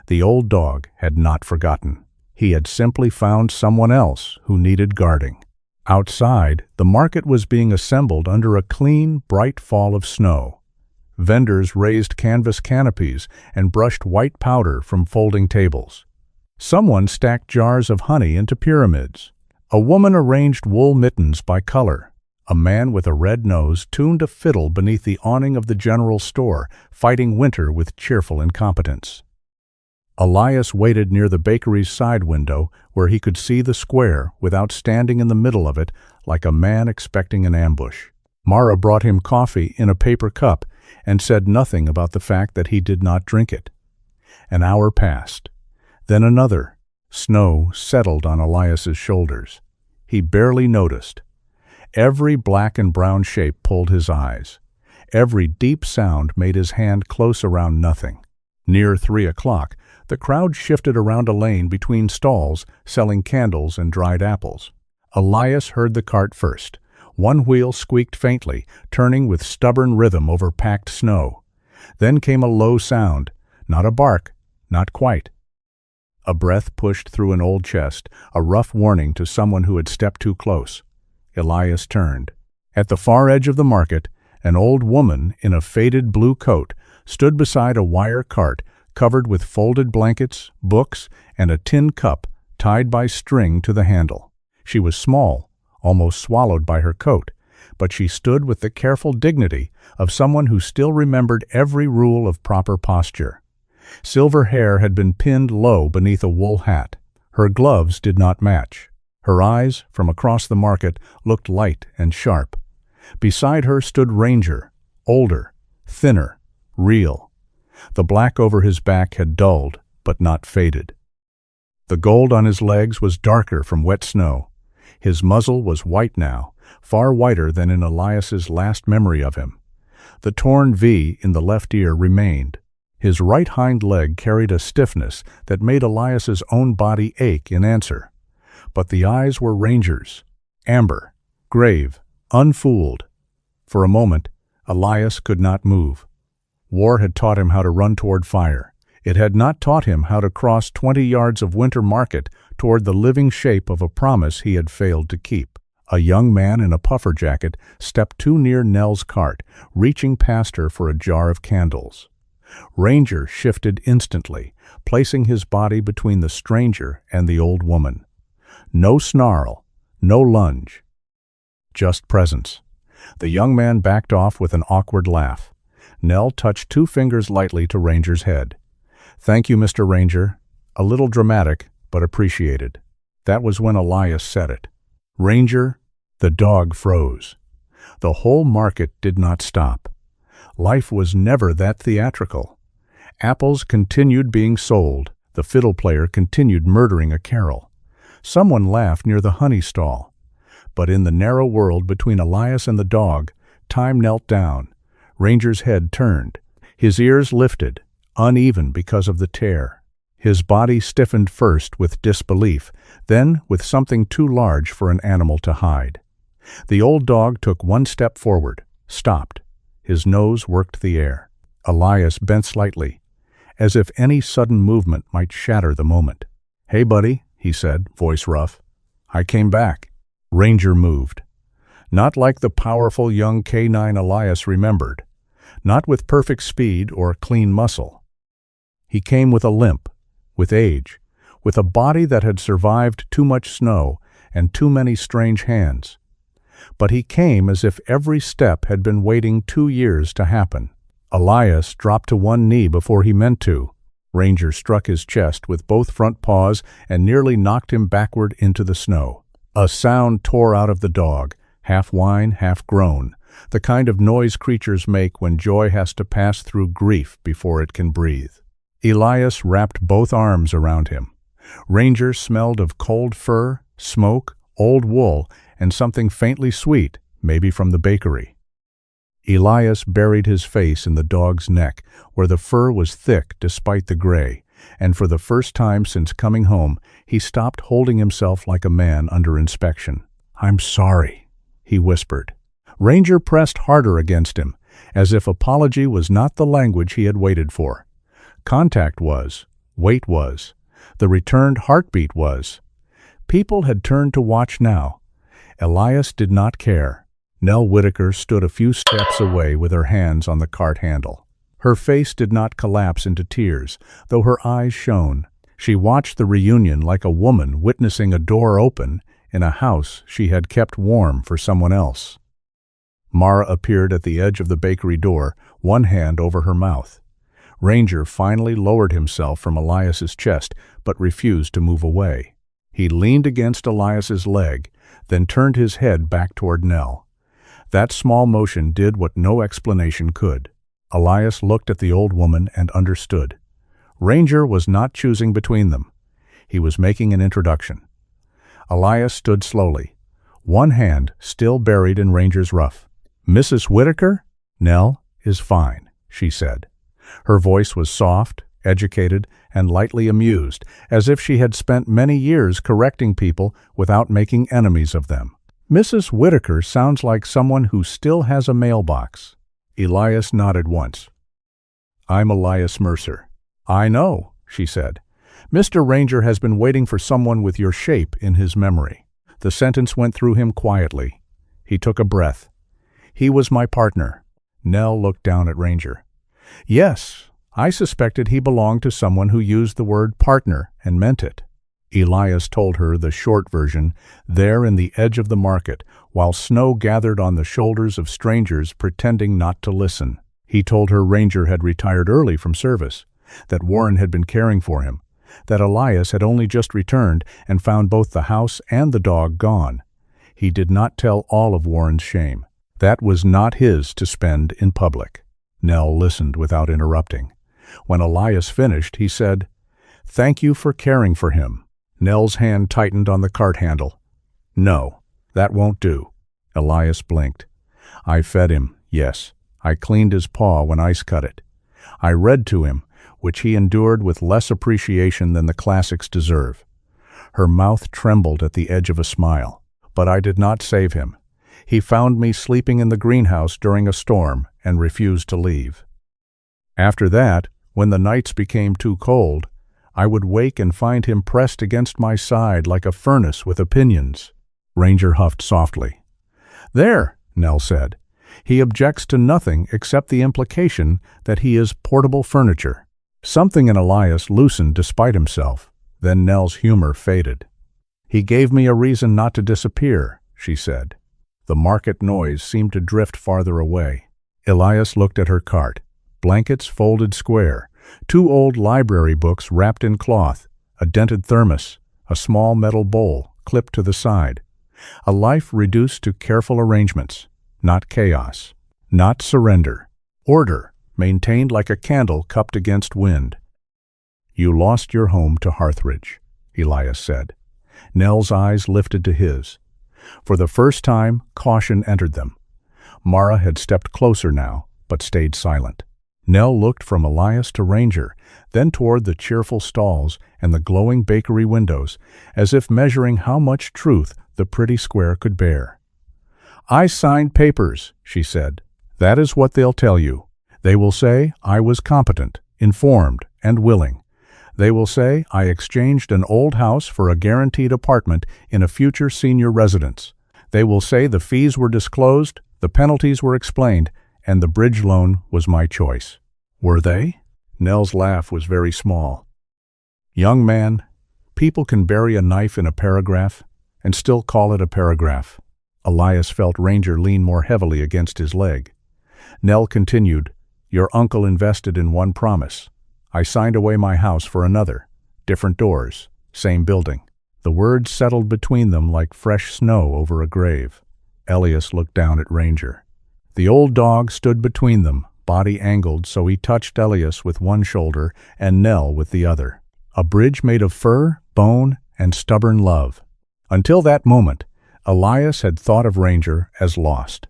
The old dog had not forgotten. He had simply found someone else who needed guarding. Outside, the market was being assembled under a clean, bright fall of snow. Vendors raised canvas canopies and brushed white powder from folding tables. Someone stacked jars of honey into pyramids. A woman arranged wool mittens by color. A man with a red nose tuned a fiddle beneath the awning of the general store, fighting winter with cheerful incompetence. Elias waited near the bakery's side window where he could see the square without standing in the middle of it like a man expecting an ambush. Mara brought him coffee in a paper cup and said nothing about the fact that he did not drink it. An hour passed. Then another. Snow settled on Elias's shoulders. He barely noticed. Every black and brown shape pulled his eyes. Every deep sound made his hand close around nothing. Near 3 o'clock, the crowd shifted around a lane between stalls selling candles and dried apples. Elias heard the cart first. One wheel squeaked faintly, turning with stubborn rhythm over packed snow. Then came a low sound, not a bark, not quite. A breath pushed through an old chest, a rough warning to someone who had stepped too close. Elias turned. At the far edge of the market, an old woman in a faded blue coat stood beside a wire cart covered with folded blankets, books, and a tin cup tied by string to the handle. She was small, almost swallowed by her coat, but she stood with the careful dignity of someone who still remembered every rule of proper posture. Silver hair had been pinned low beneath a wool hat. Her gloves did not match. Her eyes, from across the market, looked light and sharp. Beside her stood Ranger, older, thinner, real. The black over his back had dulled, but not faded. The gold on his legs was darker from wet snow. His muzzle was white now, far whiter than in Elias's last memory of him. The torn V in the left ear remained. His right hind leg carried a stiffness that made Elias's own body ache in answer. But the eyes were Ranger's, amber, grave, unfooled. For a moment, Elias could not move. War had taught him how to run toward fire. It had not taught him how to cross 20 yards of winter market toward the living shape of a promise he had failed to keep. A young man in a puffer jacket stepped too near Nell's cart, reaching past her for a jar of candles. Ranger shifted instantly, placing his body between the stranger and the old woman. No snarl, no lunge. Just presence. The young man backed off with an awkward laugh. Nell touched 2 fingers lightly to Ranger's head. "Thank you, Mr. Ranger. A little dramatic, but appreciated." That was when Elias said it. Ranger, the dog froze. The whole market did not stop. Life was never that theatrical. Apples continued being sold. The fiddle player continued murdering a carol. Someone laughed near the honey stall. But in the narrow world between Elias and the dog, time knelt down. Ranger's head turned. His ears lifted, uneven because of the tear. His body stiffened first with disbelief, then with something too large for an animal to hide. The old dog took 1 step forward, stopped. His nose worked the air. Elias bent slightly, as if any sudden movement might shatter the moment. "Hey, buddy," he said, voice rough. "I came back." Ranger moved. Not like the powerful young canine Elias remembered. Not with perfect speed or clean muscle. He came with a limp, with age, with a body that had survived too much snow and too many strange hands. But he came as if every step had been waiting 2 years to happen. Elias dropped to 1 knee before he meant to. Ranger struck his chest with both front paws and nearly knocked him backward into the snow. A sound tore out of the dog, half whine, half groan, the kind of noise creatures make when joy has to pass through grief before it can breathe. Elias wrapped both arms around him. Ranger smelled of cold fur, smoke, old wool, and something faintly sweet, maybe from the bakery. Elias buried his face in the dog's neck, where the fur was thick despite the gray, and for the first time since coming home, he stopped holding himself like a man under inspection. "I'm sorry," he whispered. Ranger pressed harder against him, as if apology was not the language he had waited for. Contact was, weight was, the returned heartbeat was. People had turned to watch now. Elias did not care. Nell Whitaker stood a few steps away with her hands on the cart handle. Her face did not collapse into tears, though her eyes shone. She watched the reunion like a woman witnessing a door open in a house she had kept warm for someone else. Mara appeared at the edge of the bakery door, one hand over her mouth. Ranger finally lowered himself from Elias's chest, but refused to move away. He leaned against Elias's leg, then turned his head back toward Nell. That small motion did what no explanation could. Elias looked at the old woman and understood. Ranger was not choosing between them. He was making an introduction. Elias stood slowly, one hand still buried in Ranger's ruff. "Mrs. Whitaker? Nell is fine," she said. Her voice was soft, educated, and lightly amused, as if she had spent many years correcting people without making enemies of them. "Mrs. Whitaker sounds like someone who still has a mailbox." Elias nodded once. "I'm Elias Mercer." "I know," she said. "Mr. Ranger has been waiting for someone with your shape in his memory." The sentence went through him quietly. He took a breath. "He was my partner." Nell looked down at Ranger. "Yes, I suspected he belonged to someone who used the word partner and meant it." Elias told her the short version, there in the edge of the market, while snow gathered on the shoulders of strangers pretending not to listen. He told her Ranger had retired early from service, that Warren had been caring for him, that Elias had only just returned and found both the house and the dog gone. He did not tell all of Warren's shame. That was not his to spend in public. Nell listened without interrupting. When Elias finished, he said, "Thank you for caring for him." Nell's hand tightened on the cart handle. "No, that won't do." Elias blinked. "I fed him, yes. I cleaned his paw when ice cut it. I read to him, which he endured with less appreciation than the classics deserve." Her mouth trembled at the edge of a smile. "But I did not save him. He found me sleeping in the greenhouse during a storm and refused to leave. After that, when the nights became too cold, I would wake and find him pressed against my side like a furnace with opinions." Ranger huffed softly. "There," Nell said. "He objects to nothing except the implication that he is portable furniture." Something in Elias loosened despite himself. Then Nell's humor faded. "He gave me a reason not to disappear," she said. The market noise seemed to drift farther away. Elias looked at her cart. Blankets folded square, 2 old library books wrapped in cloth, a dented thermos, a small metal bowl clipped to the side. A life reduced to careful arrangements, not chaos, not surrender. Order, maintained like a candle cupped against wind. "You lost your home to Harthridge," Elias said. Nell's eyes lifted to his. For the first time, caution entered them. Mara had stepped closer now, but stayed silent. Nell looked from Elias to Ranger, then toward the cheerful stalls and the glowing bakery windows, as if measuring how much truth the pretty square could bear. "I signed papers," she said. "That is what they'll tell you. They will say I was competent, informed, and willing. They will say I exchanged an old house for a guaranteed apartment in a future senior residence. They will say the fees were disclosed, the penalties were explained, and the bridge loan was my choice." Were they? Nell's laugh was very small. "Young man, people can bury a knife in a paragraph and still call it a paragraph." Elias felt Ranger lean more heavily against his leg. Nell continued, "Your uncle invested in one promise. I signed away my house for another. Different doors, same building." The words settled between them like fresh snow over a grave. Elias looked down at Ranger. The old dog stood between them, body angled so he touched Elias with one shoulder and Nell with the other. A bridge made of fur, bone, and stubborn love. Until that moment, Elias had thought of Ranger as lost.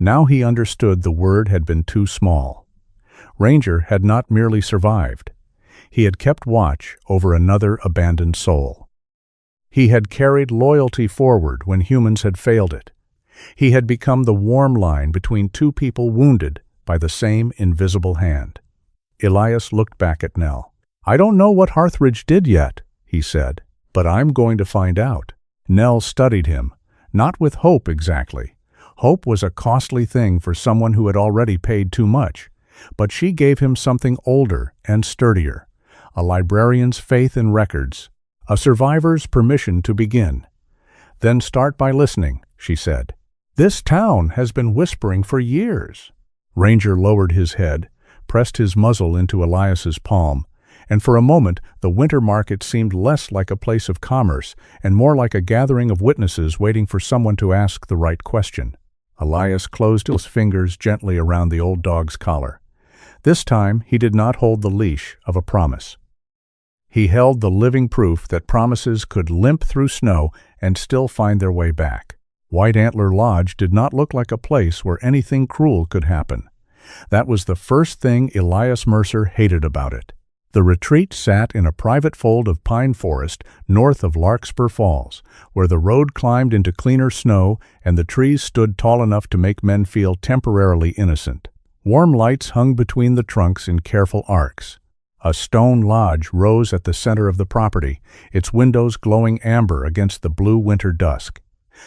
Now he understood the word had been too small. Ranger had not merely survived. He had kept watch over another abandoned soul. He had carried loyalty forward when humans had failed it. He had become the warm line between two people wounded by the same invisible hand. Elias looked back at Nell. "I don't know what Harthridge did yet," he said, "but I'm going to find out." Nell studied him, not with hope exactly. Hope was a costly thing for someone who had already paid too much, but she gave him something older and sturdier, a librarian's faith in records, a survivor's permission to begin. "Then start by listening," she said. "This town has been whispering for years." Ranger lowered his head, pressed his muzzle into Elias's palm, and for a moment the winter market seemed less like a place of commerce and more like a gathering of witnesses waiting for someone to ask the right question. Elias closed his fingers gently around the old dog's collar. This time he did not hold the leash of a promise. He held the living proof that promises could limp through snow and still find their way back. White Antler Lodge did not look like a place where anything cruel could happen. That was the first thing Elias Mercer hated about it. The retreat sat in a private fold of pine forest north of Larkspur Falls, where the road climbed into cleaner snow and the trees stood tall enough to make men feel temporarily innocent. Warm lights hung between the trunks in careful arcs. A stone lodge rose at the center of the property, its windows glowing amber against the blue winter dusk.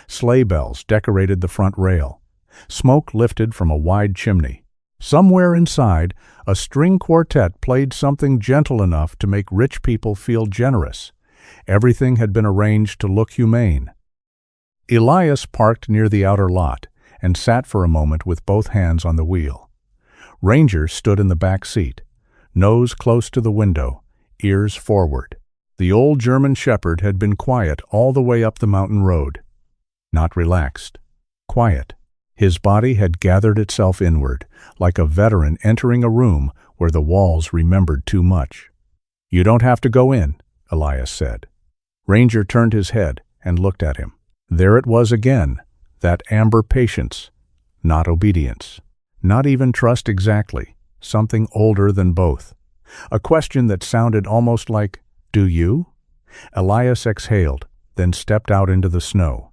Sleigh bells decorated the front rail. Smoke lifted from a wide chimney. Somewhere inside, a string quartet played something gentle enough to make rich people feel generous. Everything had been arranged to look humane. Elias parked near the outer lot and sat for a moment with both hands on the wheel. Ranger stood in the back seat, nose close to the window, ears forward. The old German shepherd had been quiet all the way up the mountain road. Not relaxed. Quiet. His body had gathered itself inward, like a veteran entering a room where the walls remembered too much. "You don't have to go in," Elias said. Ranger turned his head and looked at him. There it was again, that amber patience, not obedience, not even trust exactly, something older than both. A question that sounded almost like, "Do you?" Elias exhaled, then stepped out into the snow.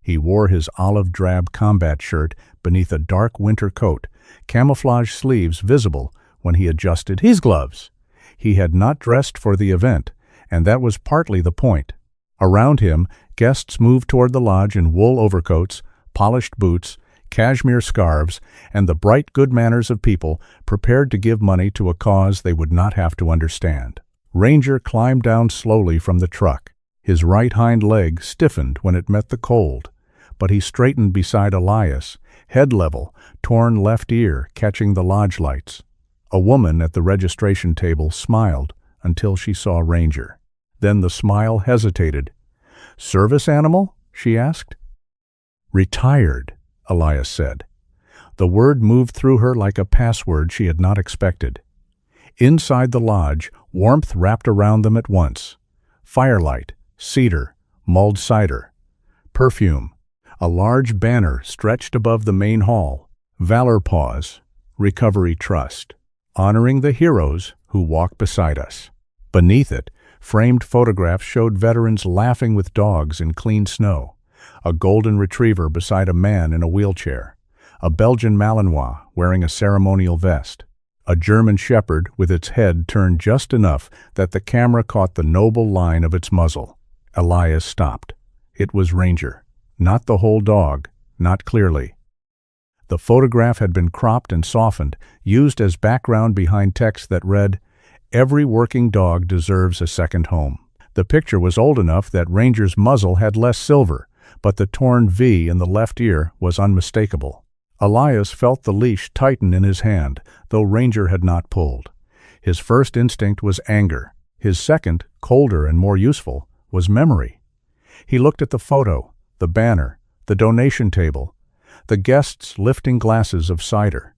He wore his olive-drab combat shirt beneath a dark winter coat, camouflage sleeves visible when he adjusted his gloves. He had not dressed for the event, and that was partly the point. Around him, guests moved toward the lodge in wool overcoats, polished boots, cashmere scarves, and the bright good manners of people prepared to give money to a cause they would not have to understand. Ranger climbed down slowly from the truck. His right hind leg stiffened when it met the cold, but he straightened beside Elias, head level, torn left ear catching the lodge lights. A woman at the registration table smiled until she saw Ranger. Then the smile hesitated. "Service animal?" she asked. "Retired," Elias said. The word moved through her like a password she had not expected. Inside the lodge, warmth wrapped around them at once. Firelight, cedar, mulled cider, perfume. A large banner stretched above the main hall. Valor Paws, Recovery Trust, honoring the heroes who walk beside us. Beneath it, framed photographs showed veterans laughing with dogs in clean snow. A golden retriever beside a man in a wheelchair. A Belgian Malinois wearing a ceremonial vest. A German shepherd with its head turned just enough that the camera caught the noble line of its muzzle. Elias stopped. It was Ranger. Not the whole dog, not clearly. The photograph had been cropped and softened, used as background behind text that read, "Every working dog deserves a second home." The picture was old enough that Ranger's muzzle had less silver, but the torn V in the left ear was unmistakable. Elias felt the leash tighten in his hand, though Ranger had not pulled. His first instinct was anger. His second, colder and more useful, was memory. He looked at the photo, the banner, the donation table, the guests lifting glasses of cider.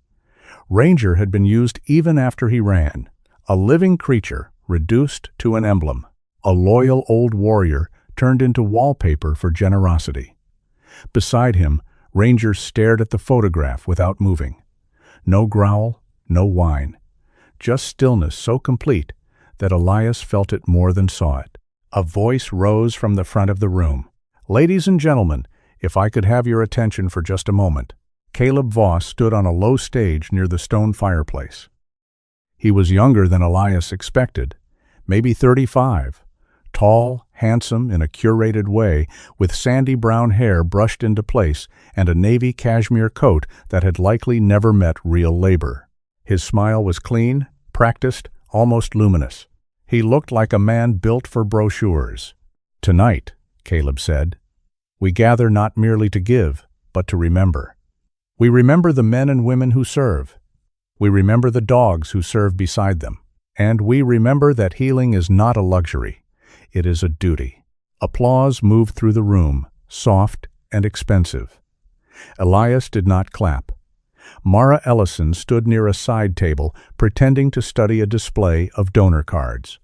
Ranger had been used even after he ran, a living creature reduced to an emblem, a loyal old warrior turned into wallpaper for generosity. Beside him, Ranger stared at the photograph without moving. No growl, no whine. Just stillness so complete that Elias felt it more than saw it. A voice rose from the front of the room. "Ladies and gentlemen, if I could have your attention for just a moment." Caleb Voss stood on a low stage near the stone fireplace. He was younger than Elias expected, maybe 35, tall, handsome in a curated way, with sandy brown hair brushed into place and a navy cashmere coat that had likely never met real labor. His smile was clean, practiced, almost luminous. He looked like a man built for brochures. "Tonight," Caleb said, "we gather not merely to give, but to remember. We remember the men and women who serve. We remember the dogs who serve beside them. And we remember that healing is not a luxury. It is a duty." Applause moved through the room, soft and expensive. Elias did not clap. Mara Ellison stood near a side table, pretending to study a display of donor cards.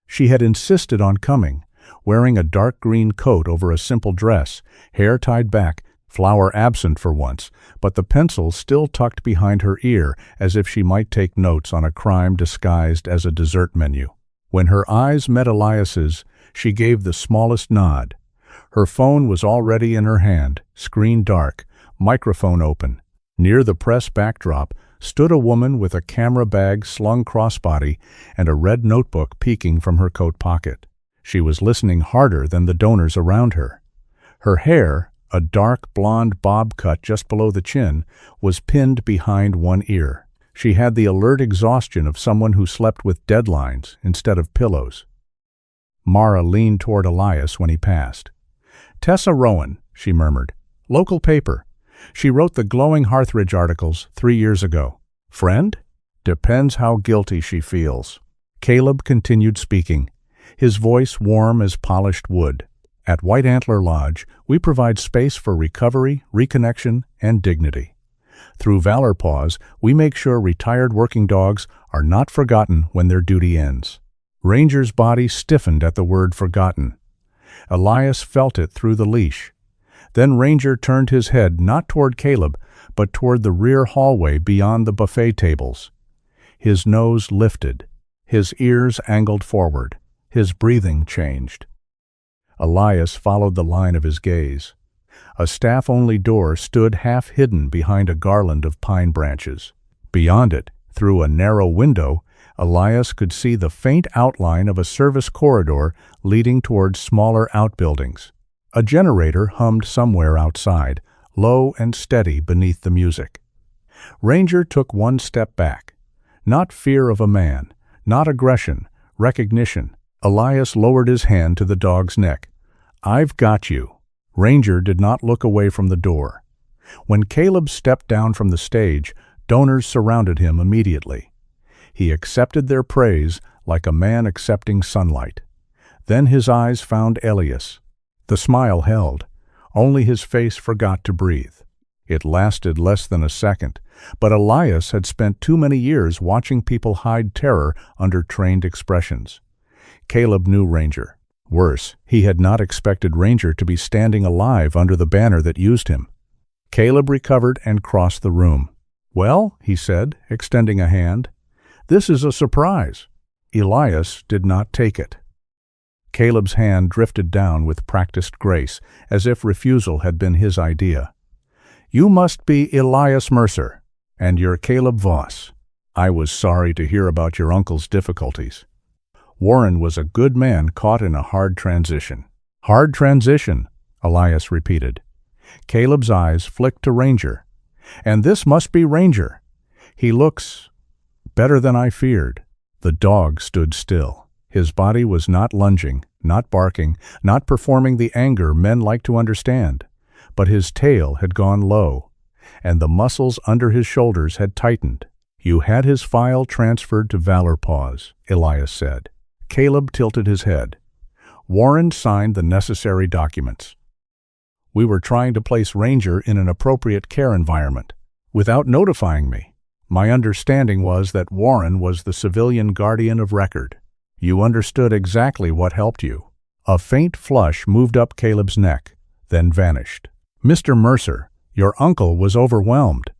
She had insisted on coming, wearing a dark green coat over a simple dress, hair tied back, flower absent for once, but the pencil still tucked behind her ear as if she might take notes on a crime disguised as a dessert menu. When her eyes met Elias's, she gave the smallest nod. Her phone was already in her hand, screen dark, microphone open. Near the press backdrop stood a woman with a camera bag slung crossbody and a red notebook peeking from her coat pocket. She was listening harder than the donors around her. Her hair, a dark blonde bob cut just below the chin, was pinned behind one ear. She had the alert exhaustion of someone who slept with deadlines instead of pillows. Mara leaned toward Elias when he passed. "Tessa Rowan," she murmured. "Local paper. She wrote the glowing Harthridge articles 3 years ago. Friend? Depends how guilty she feels." Caleb continued speaking, his voice warm as polished wood. "At White Antler Lodge, we provide space for recovery, reconnection, and dignity. Through Valor Paws, we make sure retired working dogs are not forgotten when their duty ends." Ranger's body stiffened at the word forgotten. Elias felt it through the leash. Then Ranger turned his head not toward Caleb, but toward the rear hallway beyond the buffet tables. His nose lifted, his ears angled forward, his breathing changed. Elias followed the line of his gaze. A staff-only door stood half-hidden behind a garland of pine branches. Beyond it, through a narrow window, Elias could see the faint outline of a service corridor leading toward smaller outbuildings. A generator hummed somewhere outside, low and steady beneath the music. Ranger took one step back. Not fear of a man, not aggression, recognition. Elias lowered his hand to the dog's neck. "I've got you." Ranger did not look away from the door. When Caleb stepped down from the stage, donors surrounded him immediately. He accepted their praise like a man accepting sunlight. Then his eyes found Elias. The smile held. Only his face forgot to breathe. It lasted less than a second, but Elias had spent too many years watching people hide terror under trained expressions. Caleb knew Ranger. Worse, he had not expected Ranger to be standing alive under the banner that used him. Caleb recovered and crossed the room. "Well," he said, extending a hand, "this is a surprise." Elias did not take it. Caleb's hand drifted down with practiced grace, as if refusal had been his idea. "You must be Elias Mercer, and you're Caleb Voss. I was sorry to hear about your uncle's difficulties." Warren was a good man caught in a hard transition. "Hard transition," Elias repeated. Caleb's eyes flicked to Ranger. "And this must be Ranger. He looks better than I feared." The dog stood still. His body was not lunging, not barking, not performing the anger men like to understand, but his tail had gone low, and the muscles under his shoulders had tightened. "You had his file transferred to Valor Paws," Elias said. Caleb tilted his head. Warren signed the necessary documents. "We were trying to place Ranger in an appropriate care environment, without notifying me. My understanding was that Warren was the civilian guardian of record. You understood exactly what helped you." A faint flush moved up Caleb's neck, then vanished. "Mr. Mercer, Your uncle was overwhelmed.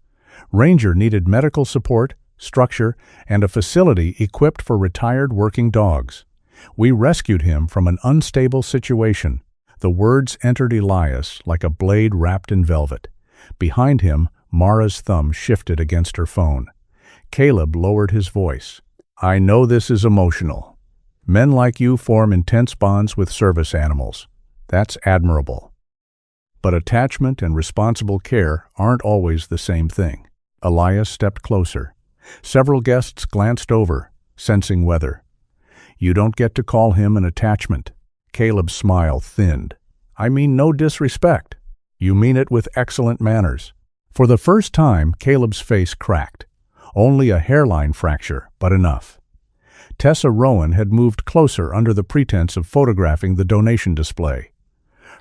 Ranger needed medical support, structure, and a facility equipped for retired working dogs. We rescued him from an unstable situation." The words entered Elias like a blade wrapped in velvet. Behind him, Mara's thumb shifted against her phone. Caleb lowered his voice. "I know this is emotional. Men like you form intense bonds with service animals. That's admirable. But attachment and responsible care aren't always the same thing." Elias stepped closer. Several guests glanced over, sensing weather. "You don't get to call him an attachment." Caleb's smile thinned. "I mean no disrespect. You mean it with excellent manners." For the first time, Caleb's face cracked. Only a hairline fracture, but enough. Tessa Rowan had moved closer under the pretense of photographing the donation display.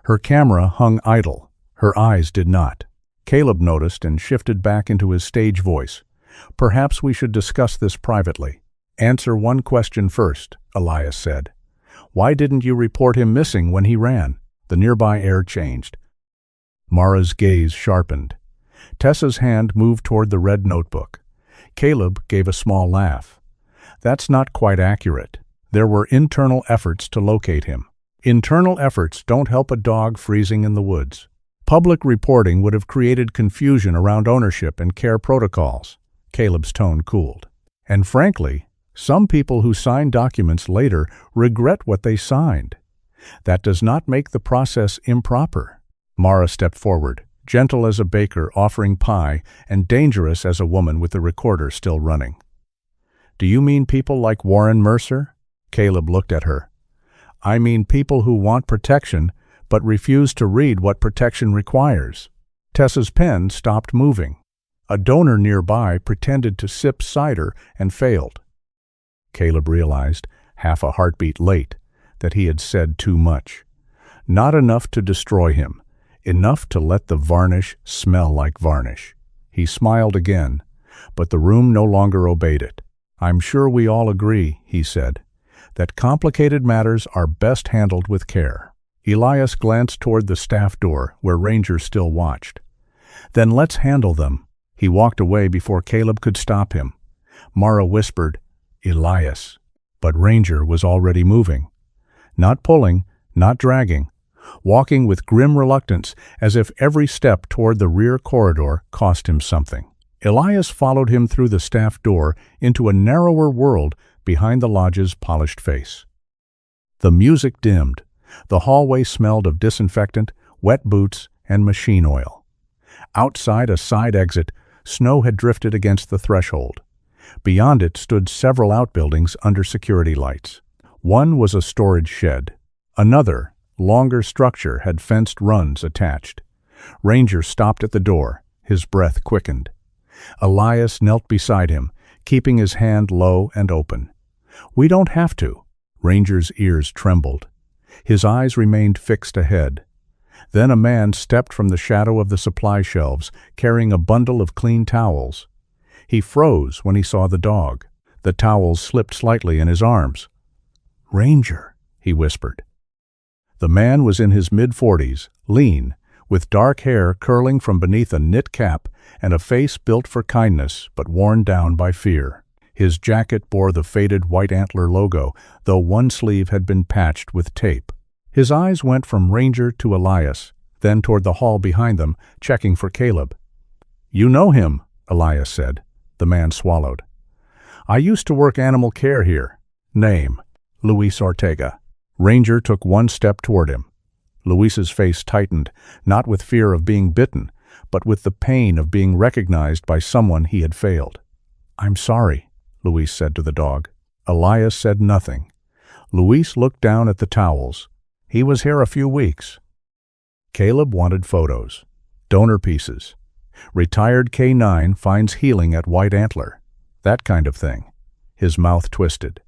Her camera hung idle. Her eyes did not. Caleb noticed and shifted back into his stage voice. "Perhaps we should discuss this privately." "Answer one question first," Elias said. "Why didn't you report him missing when he ran?" The nearby air changed. Mara's gaze sharpened. Tessa's hand moved toward the red notebook. Caleb gave a small laugh. "That's not quite accurate. There were internal efforts to locate him." "Internal efforts don't help a dog freezing in the woods." Public reporting would have created confusion around ownership and care protocols. Caleb's tone cooled. "And frankly, some people who sign documents later regret what they signed. That does not make the process improper." Mara stepped forward, gentle as a baker offering pie and dangerous as a woman with the recorder still running. "Do you mean people like Warren Mercer?" Caleb looked at her. "I mean people who want protection but refuse to read what protection requires." Tessa's pen stopped moving. A donor nearby pretended to sip cider and failed. Caleb realized, half a heartbeat late, that he had said too much. Not enough to destroy him, enough to let the varnish smell like varnish. He smiled again, but the room no longer obeyed it. "I'm sure we all agree," he said, "that complicated matters are best handled with care." Elias glanced toward the staff door, where Ranger still watched. "Then let's handle them." He walked away before Caleb could stop him. Mara whispered, "Elias." But Ranger was already moving. Not pulling, not dragging, walking with grim reluctance as if every step toward the rear corridor cost him something. Elias followed him through the staff door into a narrower world behind the lodge's polished face. The music dimmed. The hallway smelled of disinfectant, wet boots, and machine oil. Outside a side exit, snow had drifted against the threshold. Beyond it stood several outbuildings under security lights. One was a storage shed. Another, longer structure had fenced runs attached. Ranger stopped at the door. His breath quickened. Elias knelt beside him, keeping his hand low and open. "We don't have to." Ranger's ears trembled. His eyes remained fixed ahead. Then a man stepped from the shadow of the supply shelves, carrying a bundle of clean towels. He froze when he saw the dog. The towels slipped slightly in his arms. "Ranger," he whispered. The man was in his mid-40s, lean, with dark hair curling from beneath a knit cap and a face built for kindness but worn down by fear. His jacket bore the faded white antler logo, though one sleeve had been patched with tape. His eyes went from Ranger to Elias, then toward the hall behind them, checking for Caleb. "You know him," Elias said. The man swallowed. "I used to work animal care here. Name, Luis Ortega." Ranger took one step toward him. Luis's face tightened, not with fear of being bitten, but with the pain of being recognized by someone he had failed. "I'm sorry," Luis said to the dog. Elias said nothing. Luis looked down at the towels. He was here a few weeks. Caleb wanted photos. Donor pieces. Retired K9 finds healing at White Antler. That kind of thing. His mouth twisted.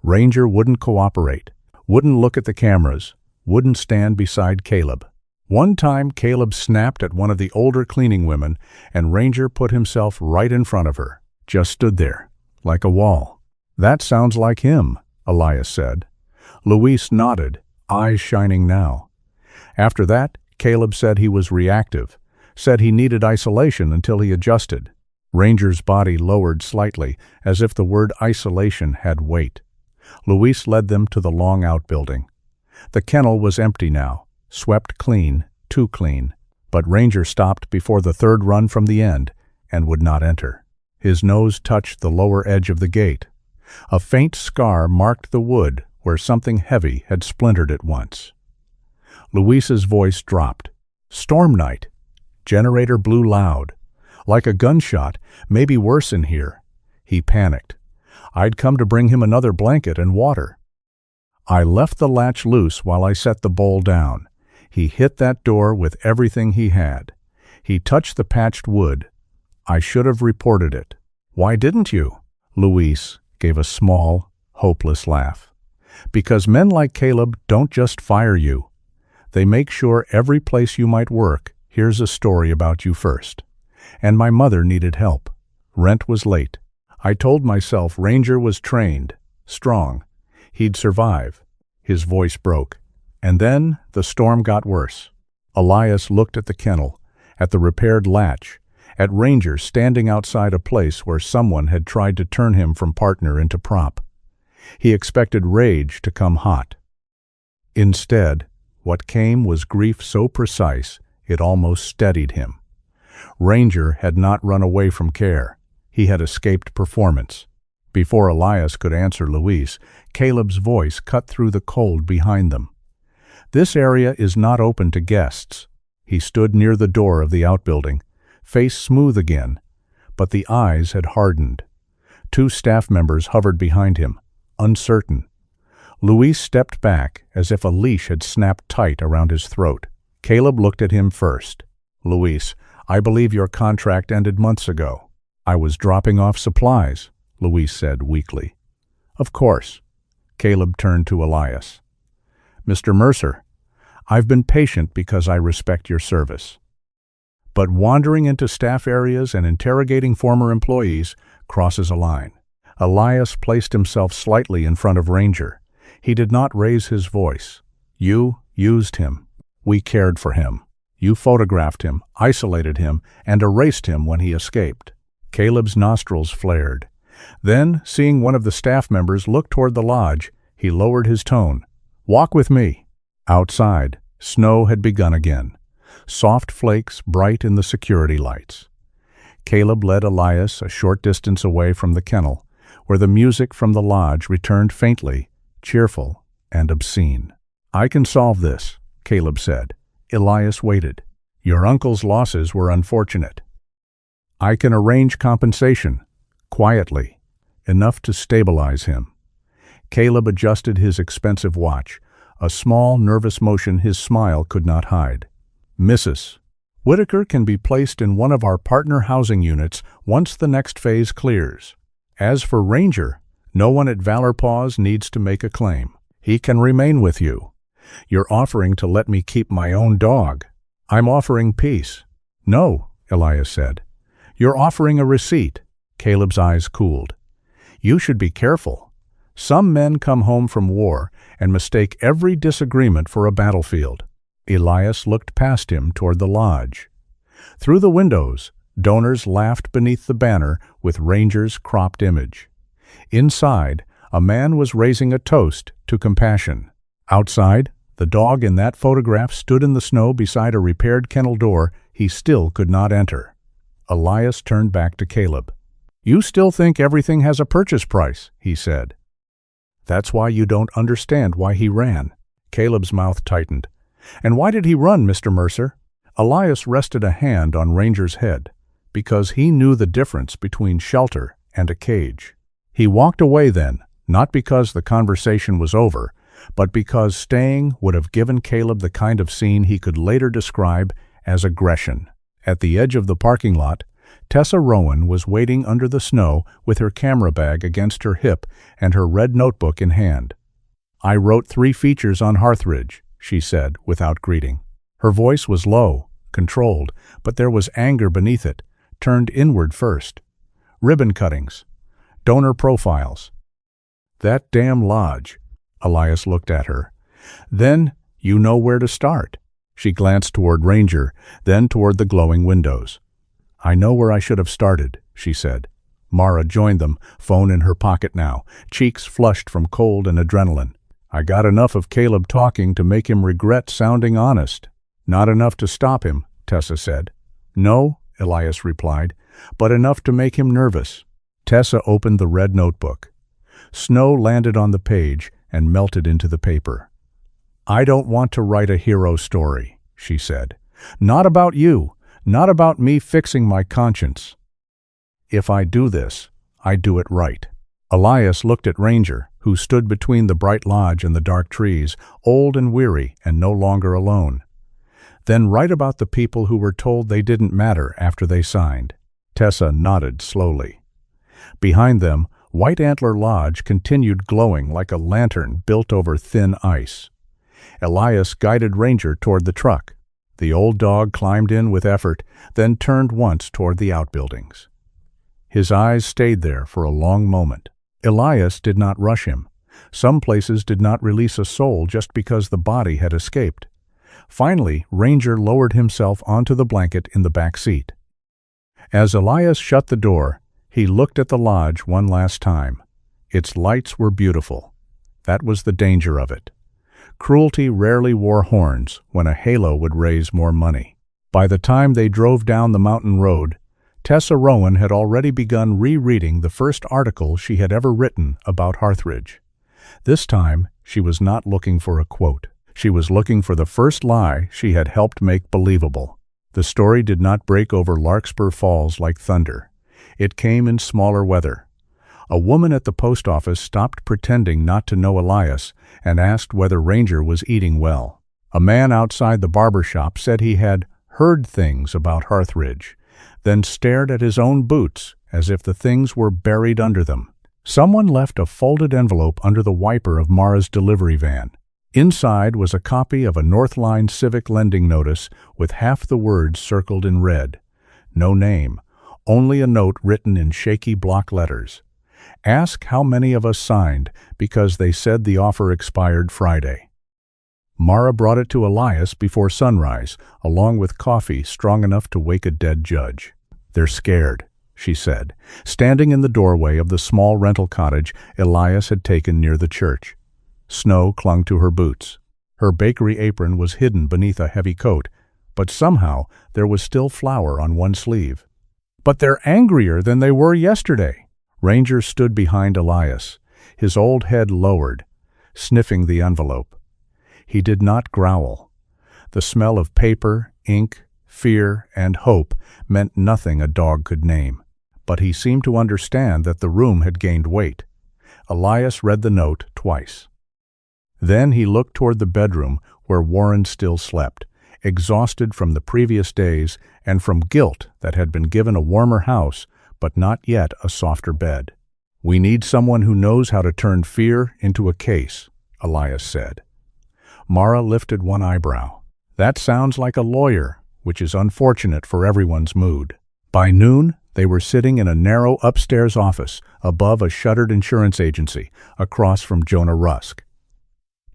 Ranger wouldn't cooperate, wouldn't look at the cameras, wouldn't stand beside Caleb. One time Caleb snapped at one of the older cleaning women, and Ranger put himself right in front of her. Just stood there, like a wall. "That sounds like him," Elias said. Luis nodded, eyes shining now. After that, Caleb said he was reactive, Said he needed isolation until he adjusted. Ranger's body lowered slightly, as if the word isolation had weight. Luis led them to the long outbuilding. The kennel was empty now, swept clean, too clean. But Ranger stopped before the third run from the end and would not enter. His nose touched the lower edge of the gate. A faint scar marked the wood where something heavy had splintered it once. Luis's voice dropped. "Storm night." Generator blew loud. Like a gunshot, maybe worse in here. He panicked. I'd come to bring him another blanket and water. I left the latch loose while I set the bowl down. He hit that door with everything he had. He touched the patched wood. I should have reported it. Why didn't you? Luis gave a small, hopeless laugh. Because men like Caleb don't just fire you. They make sure every place you might work hears a story about you first. And my mother needed help. Rent was late. I told myself Ranger was trained, strong. He'd survive. His voice broke. And then the storm got worse. Elias looked at the kennel, at the repaired latch, at Ranger standing outside a place where someone had tried to turn him from partner into prop. He expected rage to come hot. Instead, what came was grief so precise it almost steadied him. Ranger had not run away from care. He had escaped performance. Before Elias could answer Luis, Caleb's voice cut through the cold behind them. This area is not open to guests. He stood near the door of the outbuilding, face smooth again, but the eyes had hardened. Two staff members hovered behind him, uncertain. Luis stepped back as if a leash had snapped tight around his throat. Caleb looked at him first. Luis, I believe your contract ended months ago. I was dropping off supplies, Luis said weakly. Of course. Caleb turned to Elias. Mr. Mercer, I've been patient because I respect your service. But wandering into staff areas and interrogating former employees crosses a line. Elias placed himself slightly in front of Ranger. He did not raise his voice. You used him. We cared for him. You photographed him, isolated him, and erased him when he escaped. Caleb's nostrils flared. Then, seeing one of the staff members look toward the lodge, he lowered his tone. Walk with me. Outside, snow had begun again. Soft flakes bright in the security lights. Caleb led Elias a short distance away from the kennel, where the music from the lodge returned faintly, cheerful and obscene. I can solve this, Caleb said. Elias waited. Your uncle's losses were unfortunate. I can arrange compensation, quietly, enough to stabilize him. Caleb adjusted his expensive watch, a small, nervous motion his smile could not hide. Mrs. Whitaker can be placed in one of our partner housing units once the next phase clears. As for Ranger, no one at Valor Paws needs to make a claim. He can remain with you. You're offering to let me keep my own dog. I'm offering peace. No, Elias said. You're offering a receipt. Caleb's eyes cooled. You should be careful. Some men come home from war and mistake every disagreement for a battlefield. Elias looked past him toward the lodge. Through the windows, donors laughed beneath the banner with Ranger's cropped image. Inside, a man was raising a toast to compassion. Outside, the dog in that photograph stood in the snow beside a repaired kennel door he still could not enter. Elias turned back to Caleb. You still think everything has a purchase price, he said. That's why you don't understand why he ran. Caleb's mouth tightened. And why did he run, Mr. Mercer? Elias rested a hand on Ranger's head, because he knew the difference between shelter and a cage. He walked away then, not because the conversation was over, but because staying would have given Caleb the kind of scene he could later describe as aggression. At the edge of the parking lot, Tessa Rowan was waiting under the snow with her camera bag against her hip and her red notebook in hand. I wrote 3 features on Hearthridge, she said, without greeting. Her voice was low, controlled, but there was anger beneath it, turned inward first. Ribbon cuttings. Donor profiles. That damn lodge. Elias looked at her. Then you know where to start. She glanced toward Ranger, then toward the glowing windows. "I know where I should have started," she said. Mara joined them, phone in her pocket now, cheeks flushed from cold and adrenaline. "I got enough of Caleb talking to make him regret sounding honest." "Not enough to stop him," Tessa said. "No," Elias replied, "but enough to make him nervous." Tessa opened the red notebook. Snow landed on the page and melted into the paper. "I don't want to write a hero story," she said. "Not about you, not about me fixing my conscience. If I do this, I do it right." Elias looked at Ranger, who stood between the bright lodge and the dark trees, old and weary and no longer alone. "Then write about the people who were told they didn't matter after they signed." Tessa nodded slowly. Behind them, White Antler Lodge continued glowing like a lantern built over thin ice. Elias guided Ranger toward the truck. The old dog climbed in with effort, then turned once toward the outbuildings. His eyes stayed there for a long moment. Elias did not rush him. Some places did not release a soul just because the body had escaped. Finally, Ranger lowered himself onto the blanket in the back seat. As Elias shut the door, he looked at the lodge one last time. Its lights were beautiful. That was the danger of it. Cruelty rarely wore horns when a halo would raise more money. By the time they drove down the mountain road, Tessa Rowan had already begun rereading the first article she had ever written about Harthridge. This time, she was not looking for a quote. She was looking for the first lie she had helped make believable. The story did not break over Larkspur Falls like thunder. It came in smaller weather. A woman at the post office stopped pretending not to know Elias and asked whether Ranger was eating well. A man outside the barber shop said he had heard things about Harthridge, then stared at his own boots as if the things were buried under them. Someone left a folded envelope under the wiper of Mara's delivery van. Inside was a copy of a Northline Civic lending notice with half the words circled in red. No name, only a note written in shaky block letters. "Ask how many of us signed, because they said the offer expired Friday." Mara brought it to Elias before sunrise, along with coffee strong enough to wake a dead judge. "They're scared," she said, standing in the doorway of the small rental cottage Elias had taken near the church. Snow clung to her boots. Her bakery apron was hidden beneath a heavy coat, but somehow there was still flour on one sleeve. "But they're angrier than they were yesterday." Ranger stood behind Elias, his old head lowered, sniffing the envelope. He did not growl. The smell of paper, ink, fear, and hope meant nothing a dog could name. But he seemed to understand that the room had gained weight. Elias read the note twice. Then he looked toward the bedroom where Warren still slept, exhausted from the previous days and from guilt that had been given a warmer house, but not yet a softer bed. "We need someone who knows how to turn fear into a case," Elias said. Mara lifted one eyebrow. "That sounds like a lawyer, which is unfortunate for everyone's mood." By noon, they were sitting in a narrow upstairs office above a shuttered insurance agency, across from Jonah Rusk.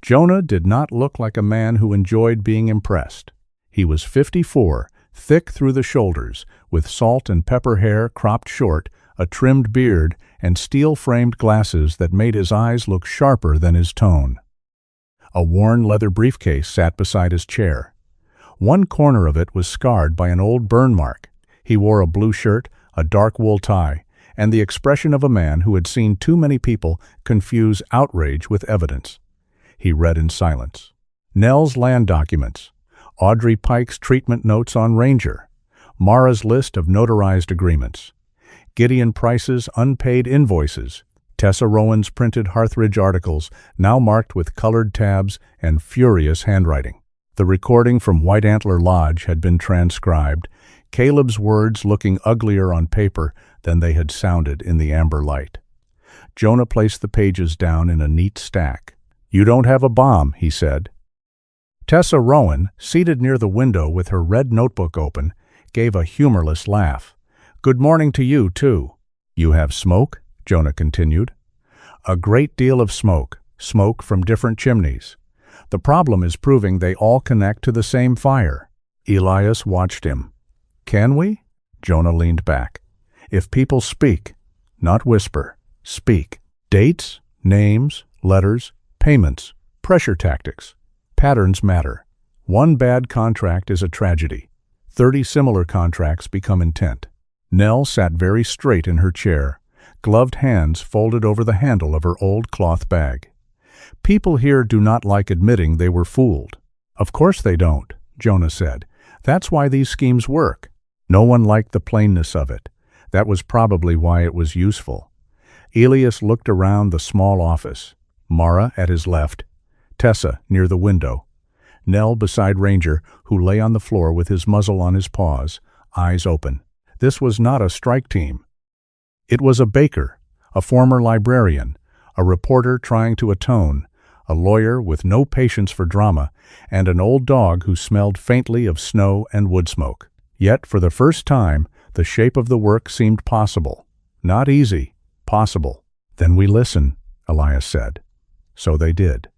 Jonah did not look like a man who enjoyed being impressed. He was 54, thick through the shoulders, with salt and pepper hair cropped short, a trimmed beard, and steel-framed glasses that made his eyes look sharper than his tone. A worn leather briefcase sat beside his chair. One corner of it was scarred by an old burn mark. He wore a blue shirt, a dark wool tie, and the expression of a man who had seen too many people confuse outrage with evidence. He read in silence. Nell's land documents, Audrey Pike's treatment notes on Ranger, Mara's list of notarized agreements, Gideon Price's unpaid invoices, Tessa Rowan's printed Harthridge articles, now marked with colored tabs and furious handwriting. The recording from White Antler Lodge had been transcribed, Caleb's words looking uglier on paper than they had sounded in the amber light. Jonah placed the pages down in a neat stack. "You don't have a bomb," he said. Tessa Rowan, seated near the window with her red notebook open, gave a humorless laugh. "Good morning to you, too." "You have smoke?" Jonah continued. "A great deal of smoke from different chimneys. The problem is proving they all connect to the same fire. Elias watched him. Can we? Jonah leaned back. If people speak, not whisper, speak. Dates, names, letters, payments, pressure tactics. Patterns matter. One bad contract is a tragedy. 30 similar contracts become intent. Nell sat very straight in her chair, gloved hands folded over the handle of her old cloth bag. People here do not like admitting they were fooled. Of course they don't, Jonah said. That's why these schemes work. No one liked the plainness of it. That was probably why it was useful. Elias looked around the small office. Mara at his left, Tessa near the window, Nell beside Ranger, who lay on the floor with his muzzle on his paws, eyes open. This was not a strike team. It was a baker, a former librarian, a reporter trying to atone, a lawyer with no patience for drama, and an old dog who smelled faintly of snow and wood smoke. Yet, for the first time, the shape of the work seemed possible. Not easy, possible. Then we listen, Elias said. So they did.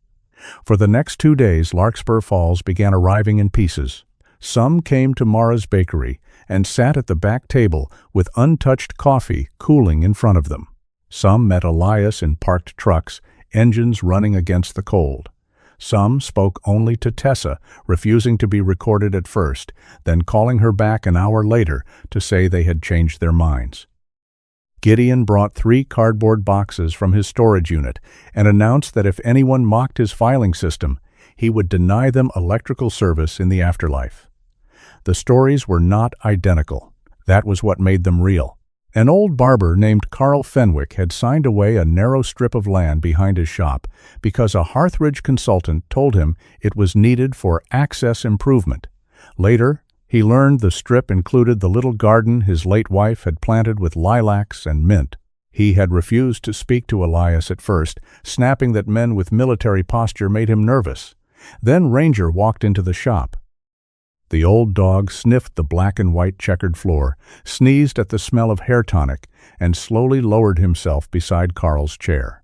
For the next 2 days, Larkspur Falls began arriving in pieces. Some came to Mara's bakery and sat at the back table with untouched coffee cooling in front of them. Some met Elias in parked trucks, engines running against the cold. Some spoke only to Tessa, refusing to be recorded at first, then calling her back an hour later to say they had changed their minds. Gideon brought 3 cardboard boxes from his storage unit and announced that if anyone mocked his filing system, he would deny them electrical service in the afterlife. The stories were not identical. That was what made them real. An old barber named Carl Fenwick had signed away a narrow strip of land behind his shop because a Harthridge consultant told him it was needed for access improvement. Later, he learned the strip included the little garden his late wife had planted with lilacs and mint. He had refused to speak to Elias at first, snapping that men with military posture made him nervous. Then Ranger walked into the shop. The old dog sniffed the black and white checkered floor, sneezed at the smell of hair tonic, and slowly lowered himself beside Carl's chair.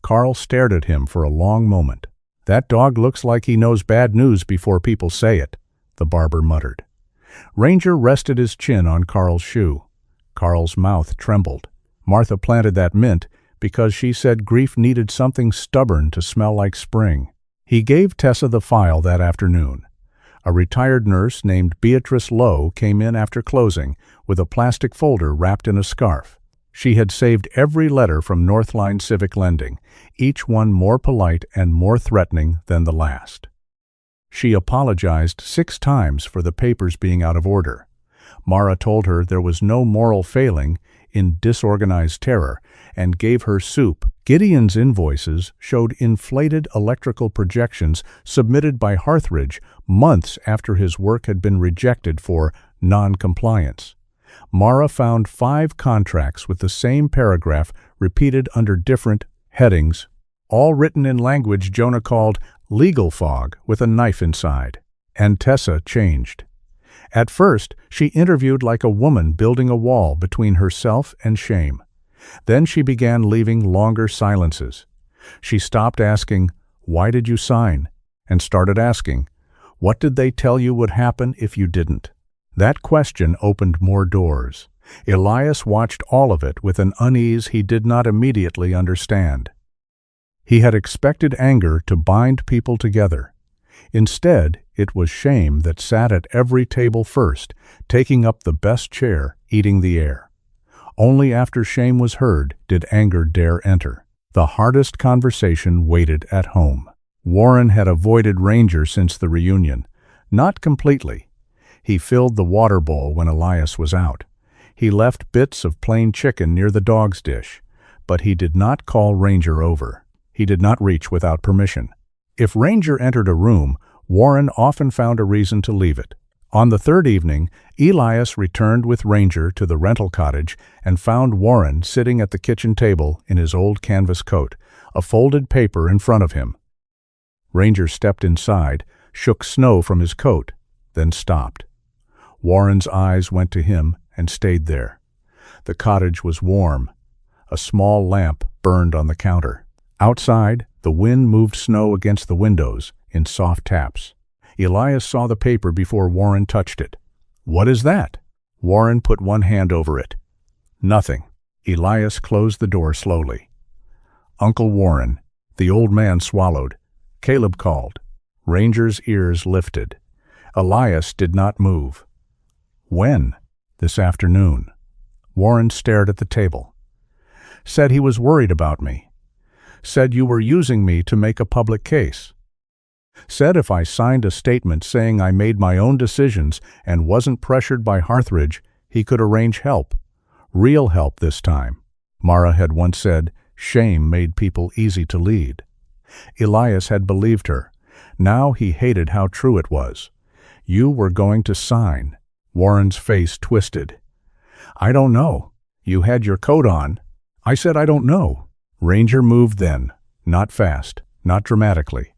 Carl stared at him for a long moment. "That dog looks like he knows bad news before people say it," the barber muttered. Ranger rested his chin on Carl's shoe. Carl's mouth trembled. Martha planted that mint because she said grief needed something stubborn to smell like spring. He gave Tessa the file that afternoon. A retired nurse named Beatrice Lowe came in after closing with a plastic folder wrapped in a scarf. She had saved every letter from Northline Civic Lending, each one more polite and more threatening than the last. She apologized 6 times for the papers being out of order. Mara told her there was no moral failing in disorganized terror and gave her soup. Gideon's invoices showed inflated electrical projections submitted by Harthridge months after his work had been rejected for non-compliance. Mara found 5 contracts with the same paragraph repeated under different headings, all written in language Jonah called legal fog with a knife inside. And Tessa changed. At first, she interviewed like a woman building a wall between herself and shame. Then she began leaving longer silences. She stopped asking, "Why did you sign?" and started asking, "What did they tell you would happen if you didn't?" That question opened more doors. Elias watched all of it with an unease he did not immediately understand. He had expected anger to bind people together. Instead, it was shame that sat at every table first, taking up the best chair, eating the air. Only after shame was heard did anger dare enter. The hardest conversation waited at home. Warren had avoided Ranger since the reunion. Not completely. He filled the water bowl when Elias was out. He left bits of plain chicken near the dog's dish. But he did not call Ranger over. He did not reach without permission. If Ranger entered a room, Warren often found a reason to leave it. On the 3rd evening, Elias returned with Ranger to the rental cottage and found Warren sitting at the kitchen table in his old canvas coat, a folded paper in front of him. Ranger stepped inside, shook snow from his coat, then stopped. Warren's eyes went to him and stayed there. The cottage was warm. A small lamp burned on the counter. Outside, The wind moved snow against the windows in soft taps. Elias saw the paper before Warren touched it. "What is that?" Warren put one hand over it. "Nothing." Elias closed the door slowly. "Uncle Warren." The old man swallowed. Caleb called. Ranger's ears lifted. Elias did not move. "When?" "This afternoon." Warren stared at the table. "Said he was worried about me. Said you were using me to make a public case. Said if I signed a statement saying I made my own decisions and wasn't pressured by Harthridge, he could arrange help. Real help this time." Mara had once said, "Shame made people easy to lead." Elias had believed her. Now he hated how true it was. "You were going to sign." Warren's face twisted. "I don't know. You had your coat on." "I said I don't know." Ranger moved then, not fast, not dramatically.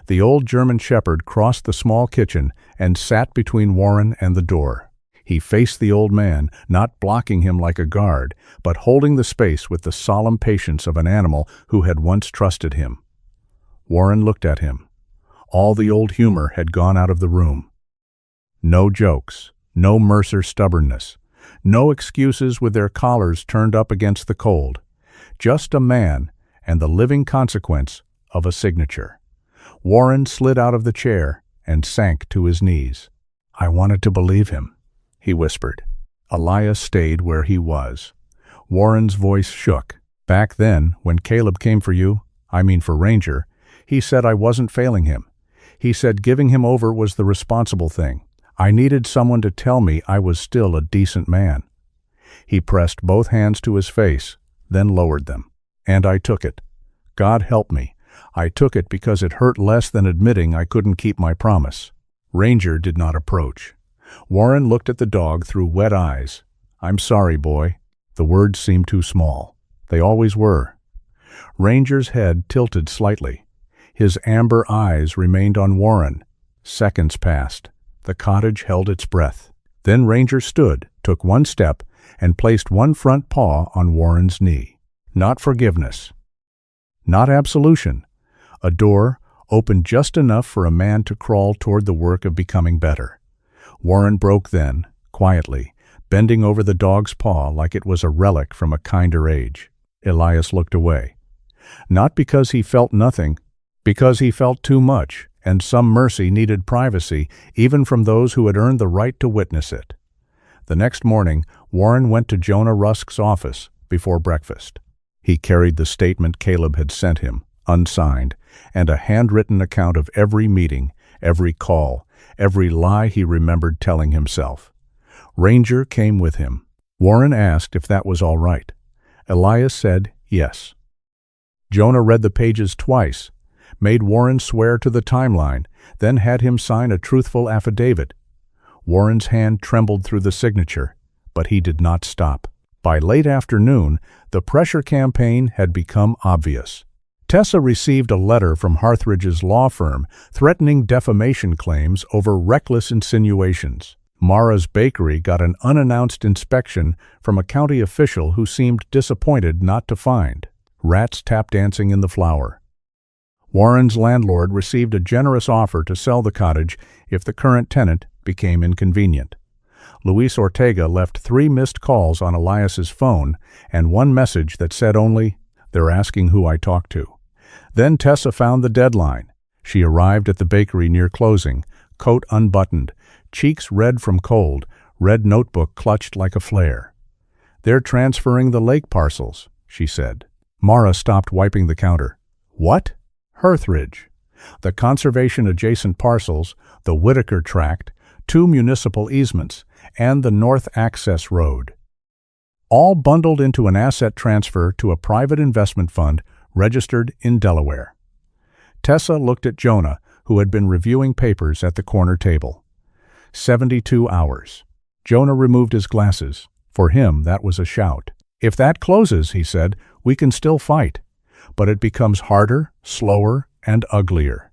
The old German shepherd crossed the small kitchen and sat between Warren and the door. He faced the old man, not blocking him like a guard, but holding the space with the solemn patience of an animal who had once trusted him. Warren looked at him. All the old humor had gone out of the room. No jokes, no Mercer stubbornness, no excuses with their collars turned up against the cold. Just a man and the living consequence of a signature. Warren slid out of the chair and sank to his knees. "I wanted to believe him," he whispered. Elias stayed where he was. Warren's voice shook. "Back then, when Caleb came for you, I mean for Ranger, he said I wasn't failing him. He said giving him over was the responsible thing. I needed someone to tell me I was still a decent man." He pressed both hands to his face, then lowered them. "And I took it. God help me. I took it because it hurt less than admitting I couldn't keep my promise." Ranger did not approach. Warren looked at the dog through wet eyes. "I'm sorry, boy." The words seemed too small. They always were. Ranger's head tilted slightly. His amber eyes remained on Warren. Seconds passed. The cottage held its breath. Then Ranger stood, took one step, and placed one front paw on Warren's knee. Not forgiveness. Not absolution. A door, opened just enough for a man to crawl toward the work of becoming better. Warren broke then, quietly, bending over the dog's paw like it was a relic from a kinder age. Elias looked away. Not because he felt nothing, because he felt too much, and some mercy needed privacy, even from those who had earned the right to witness it. The next morning, Warren went to Jonah Rusk's office before breakfast. He carried the statement Caleb had sent him, unsigned, and a handwritten account of every meeting, every call, every lie he remembered telling himself. Ranger came with him. Warren asked if that was all right. Elias said yes. Jonah read the pages twice, made Warren swear to the timeline, then had him sign a truthful affidavit. Warren's hand trembled through the signature, but he did not stop. By late afternoon, the pressure campaign had become obvious. Tessa received a letter from Harthridge's law firm threatening defamation claims over reckless insinuations. Mara's bakery got an unannounced inspection from a county official who seemed disappointed not to find rats tap dancing in the flour. Warren's landlord received a generous offer to sell the cottage if the current tenant became inconvenient. Luis Ortega left 3 missed calls on Elias's phone and one message that said only, "They're asking who I talked to." Then Tessa found the deadline. She arrived at the bakery near closing, coat unbuttoned, cheeks red from cold, red notebook clutched like a flare. "They're transferring the lake parcels," she said. Mara stopped wiping the counter. "What?" "Harthridge. The conservation-adjacent parcels, the Whitaker tract, 2 municipal easements, and the North Access Road. All bundled into an asset transfer to a private investment fund registered in Delaware." Tessa looked at Jonah, who had been reviewing papers at the corner table. 72 hours. Jonah removed his glasses. For him, that was a shout. "If that closes," he said, "we can still fight. But it becomes harder, slower, and uglier.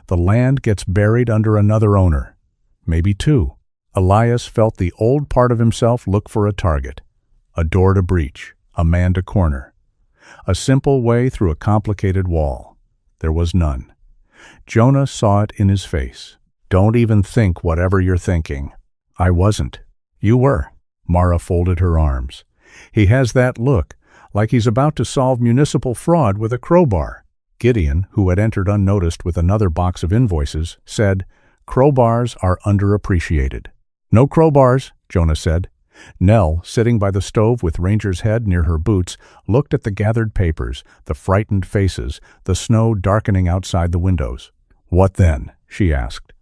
The land gets buried under another owner. Maybe 2. Elias felt the old part of himself look for a target. A door to breach, a man to corner. A simple way through a complicated wall. There was none. Jonah saw it in his face. "Don't even think whatever you're thinking." "I wasn't." "You were." Mara folded her arms. "He has that look, like he's about to solve municipal fraud with a crowbar." Gideon, who had entered unnoticed with another box of invoices, said, "Crowbars are underappreciated." "No crowbars," Jonah said. Nell, sitting by the stove with Ranger's head near her boots, looked at the gathered papers, the frightened faces, the snow darkening outside the windows. "What then?" she asked.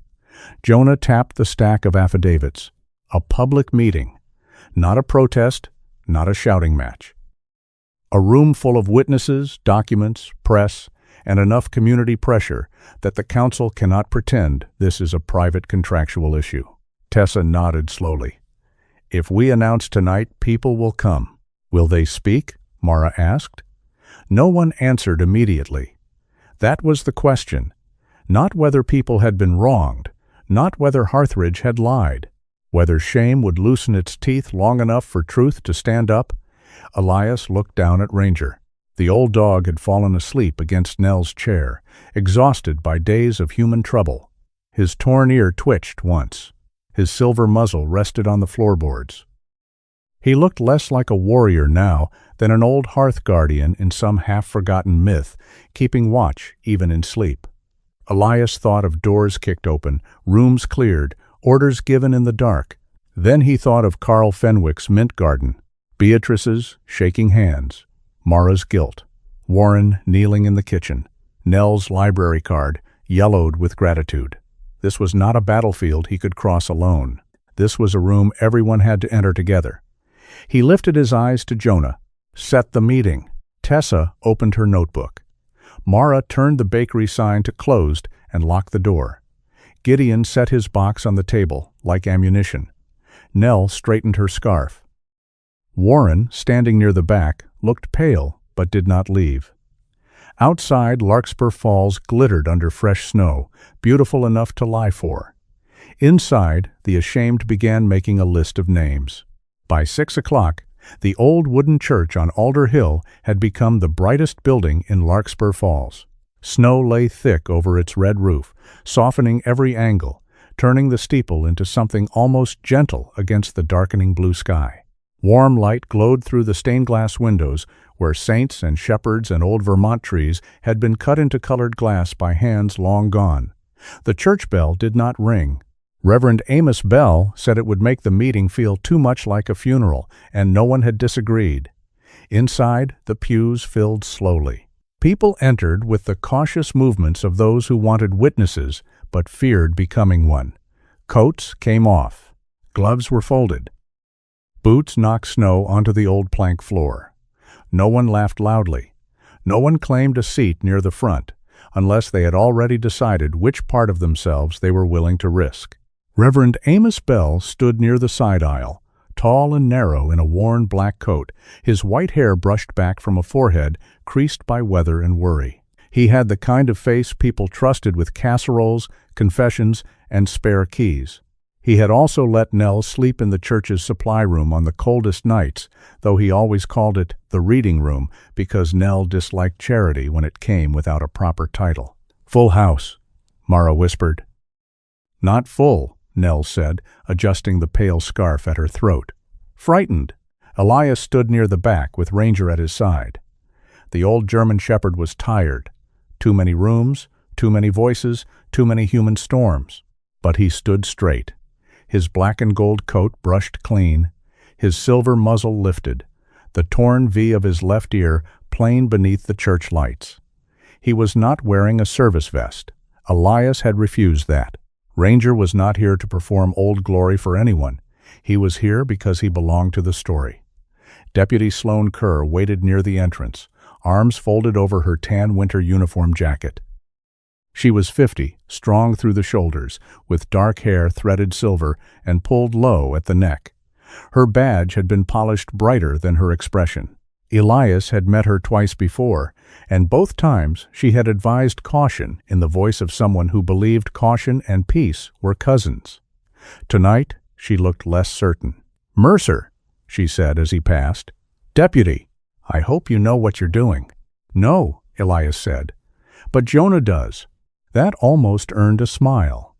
Jonah tapped the stack of affidavits. A public meeting. Not a protest, not a shouting match. A room full of witnesses, documents, press, and enough community pressure that the council cannot pretend this is a private contractual issue. Tessa nodded slowly. "If we announce tonight, people will come." "Will they speak?" Mara asked. No one answered immediately. That was the question. Not whether people had been wronged, not whether Harthridge had lied, whether shame would loosen its teeth long enough for truth to stand up. Elias looked down at Ranger. The old dog had fallen asleep against Nell's chair, exhausted by days of human trouble. His torn ear twitched once. His silver muzzle rested on the floorboards. He looked less like a warrior now than an old hearth guardian in some half-forgotten myth, keeping watch even in sleep. Elias thought of doors kicked open, rooms cleared, orders given in the dark. Then he thought of Carl Fenwick's mint garden, Beatrice's shaking hands, Mara's guilt, Warren kneeling in the kitchen, Nell's library card, yellowed with gratitude. This was not a battlefield he could cross alone. This was a room everyone had to enter together. He lifted his eyes to Jonah. "Set the meeting." Tessa opened her notebook. Mara turned the bakery sign to closed and locked the door. Gideon set his box on the table, like ammunition. Nell straightened her scarf. Warren, standing near the back, looked pale, but did not leave. Outside, Larkspur Falls glittered under fresh snow, beautiful enough to lie for. Inside, the ashamed began making a list of names. By 6 o'clock, the old wooden church on Alder Hill had become the brightest building in Larkspur Falls. Snow lay thick over its red roof, softening every angle, turning the steeple into something almost gentle against the darkening blue sky. Warm light glowed through the stained-glass windows where saints and shepherds and old Vermont trees had been cut into colored glass by hands long gone. The church bell did not ring. Reverend Amos Bell said it would make the meeting feel too much like a funeral, and no one had disagreed. Inside, the pews filled slowly. People entered with the cautious movements of those who wanted witnesses but feared becoming one. Coats came off. Gloves were folded. Boots knocked snow onto the old plank floor. No one laughed loudly. No one claimed a seat near the front, unless they had already decided which part of themselves they were willing to risk. Reverend Amos Bell stood near the side aisle, tall and narrow in a worn black coat, his white hair brushed back from a forehead creased by weather and worry. He had the kind of face people trusted with casseroles, confessions, and spare keys. He had also let Nell sleep in the church's supply room on the coldest nights, though he always called it the reading room because Nell disliked charity when it came without a proper title. "Full house," Mara whispered. "Not full," Nell said, adjusting the pale scarf at her throat. Frightened, Elias stood near the back with Ranger at his side. The old German shepherd was tired. Too many rooms, too many voices, too many human storms. But he stood straight. His black and gold coat brushed clean, his silver muzzle lifted, the torn V of his left ear plain beneath the church lights. He was not wearing a service vest. Elias had refused that. Ranger was not here to perform Old Glory for anyone. He was here because he belonged to the story. Deputy Sloane Kerr waited near the entrance, arms folded over her tan winter uniform jacket. She was 50, strong through the shoulders, with dark hair threaded silver and pulled low at the neck. Her badge had been polished brighter than her expression. Elias had met her twice before, and both times she had advised caution in the voice of someone who believed caution and peace were cousins. Tonight, she looked less certain. "Mercer," she said as he passed. "Deputy, I hope you know what you're doing." "No," Elias said. But Jonah does. That almost earned a smile.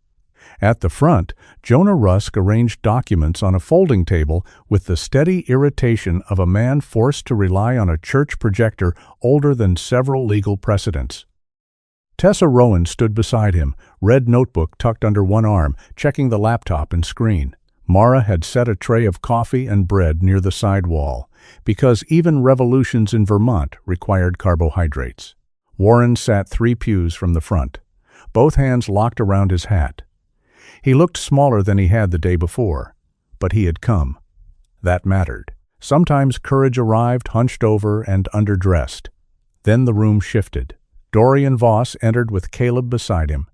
At the front, Jonah Rusk arranged documents on a folding table with the steady irritation of a man forced to rely on a church projector older than several legal precedents. Tessa Rowan stood beside him, red notebook tucked under one arm, checking the laptop and screen. Mara had set a tray of coffee and bread near the side wall, because even revolutions in Vermont required carbohydrates. Warren sat 3 pews from the front, both hands locked around his hat. He looked smaller than he had the day before, but he had come. That mattered. Sometimes courage arrived hunched over and underdressed. Then the room shifted. Dorian Voss entered with Caleb beside him,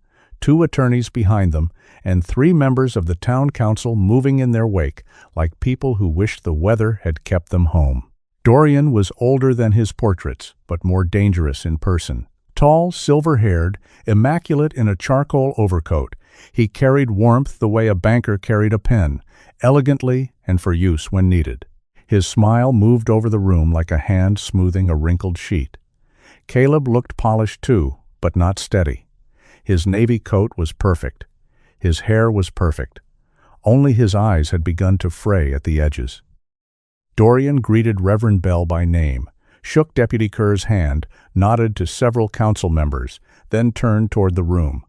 2 attorneys behind them, and 3 members of the town council moving in their wake like people who wished the weather had kept them home. Dorian was older than his portraits, but more dangerous in person. Tall, silver-haired, immaculate in a charcoal overcoat, he carried warmth the way a banker carried a pen, elegantly and for use when needed. His smile moved over the room like a hand smoothing a wrinkled sheet. Caleb looked polished too, but not steady. His navy coat was perfect. His hair was perfect. Only his eyes had begun to fray at the edges. Dorian greeted Reverend Bell by name, shook Deputy Kerr's hand, nodded to several council members, then turned toward the room.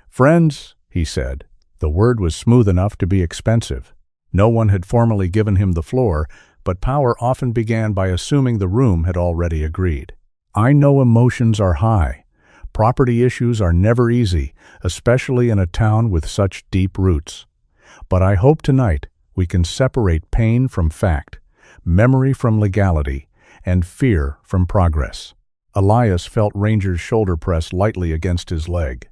"Friends," he said. The word was smooth enough to be expensive. No one had formally given him the floor, but power often began by assuming the room had already agreed. "I know emotions are high. Property issues are never easy, especially in a town with such deep roots. But I hope tonight we can separate pain from fact, memory from legality, and fear from progress." Elias felt Ranger's shoulder press lightly against his leg.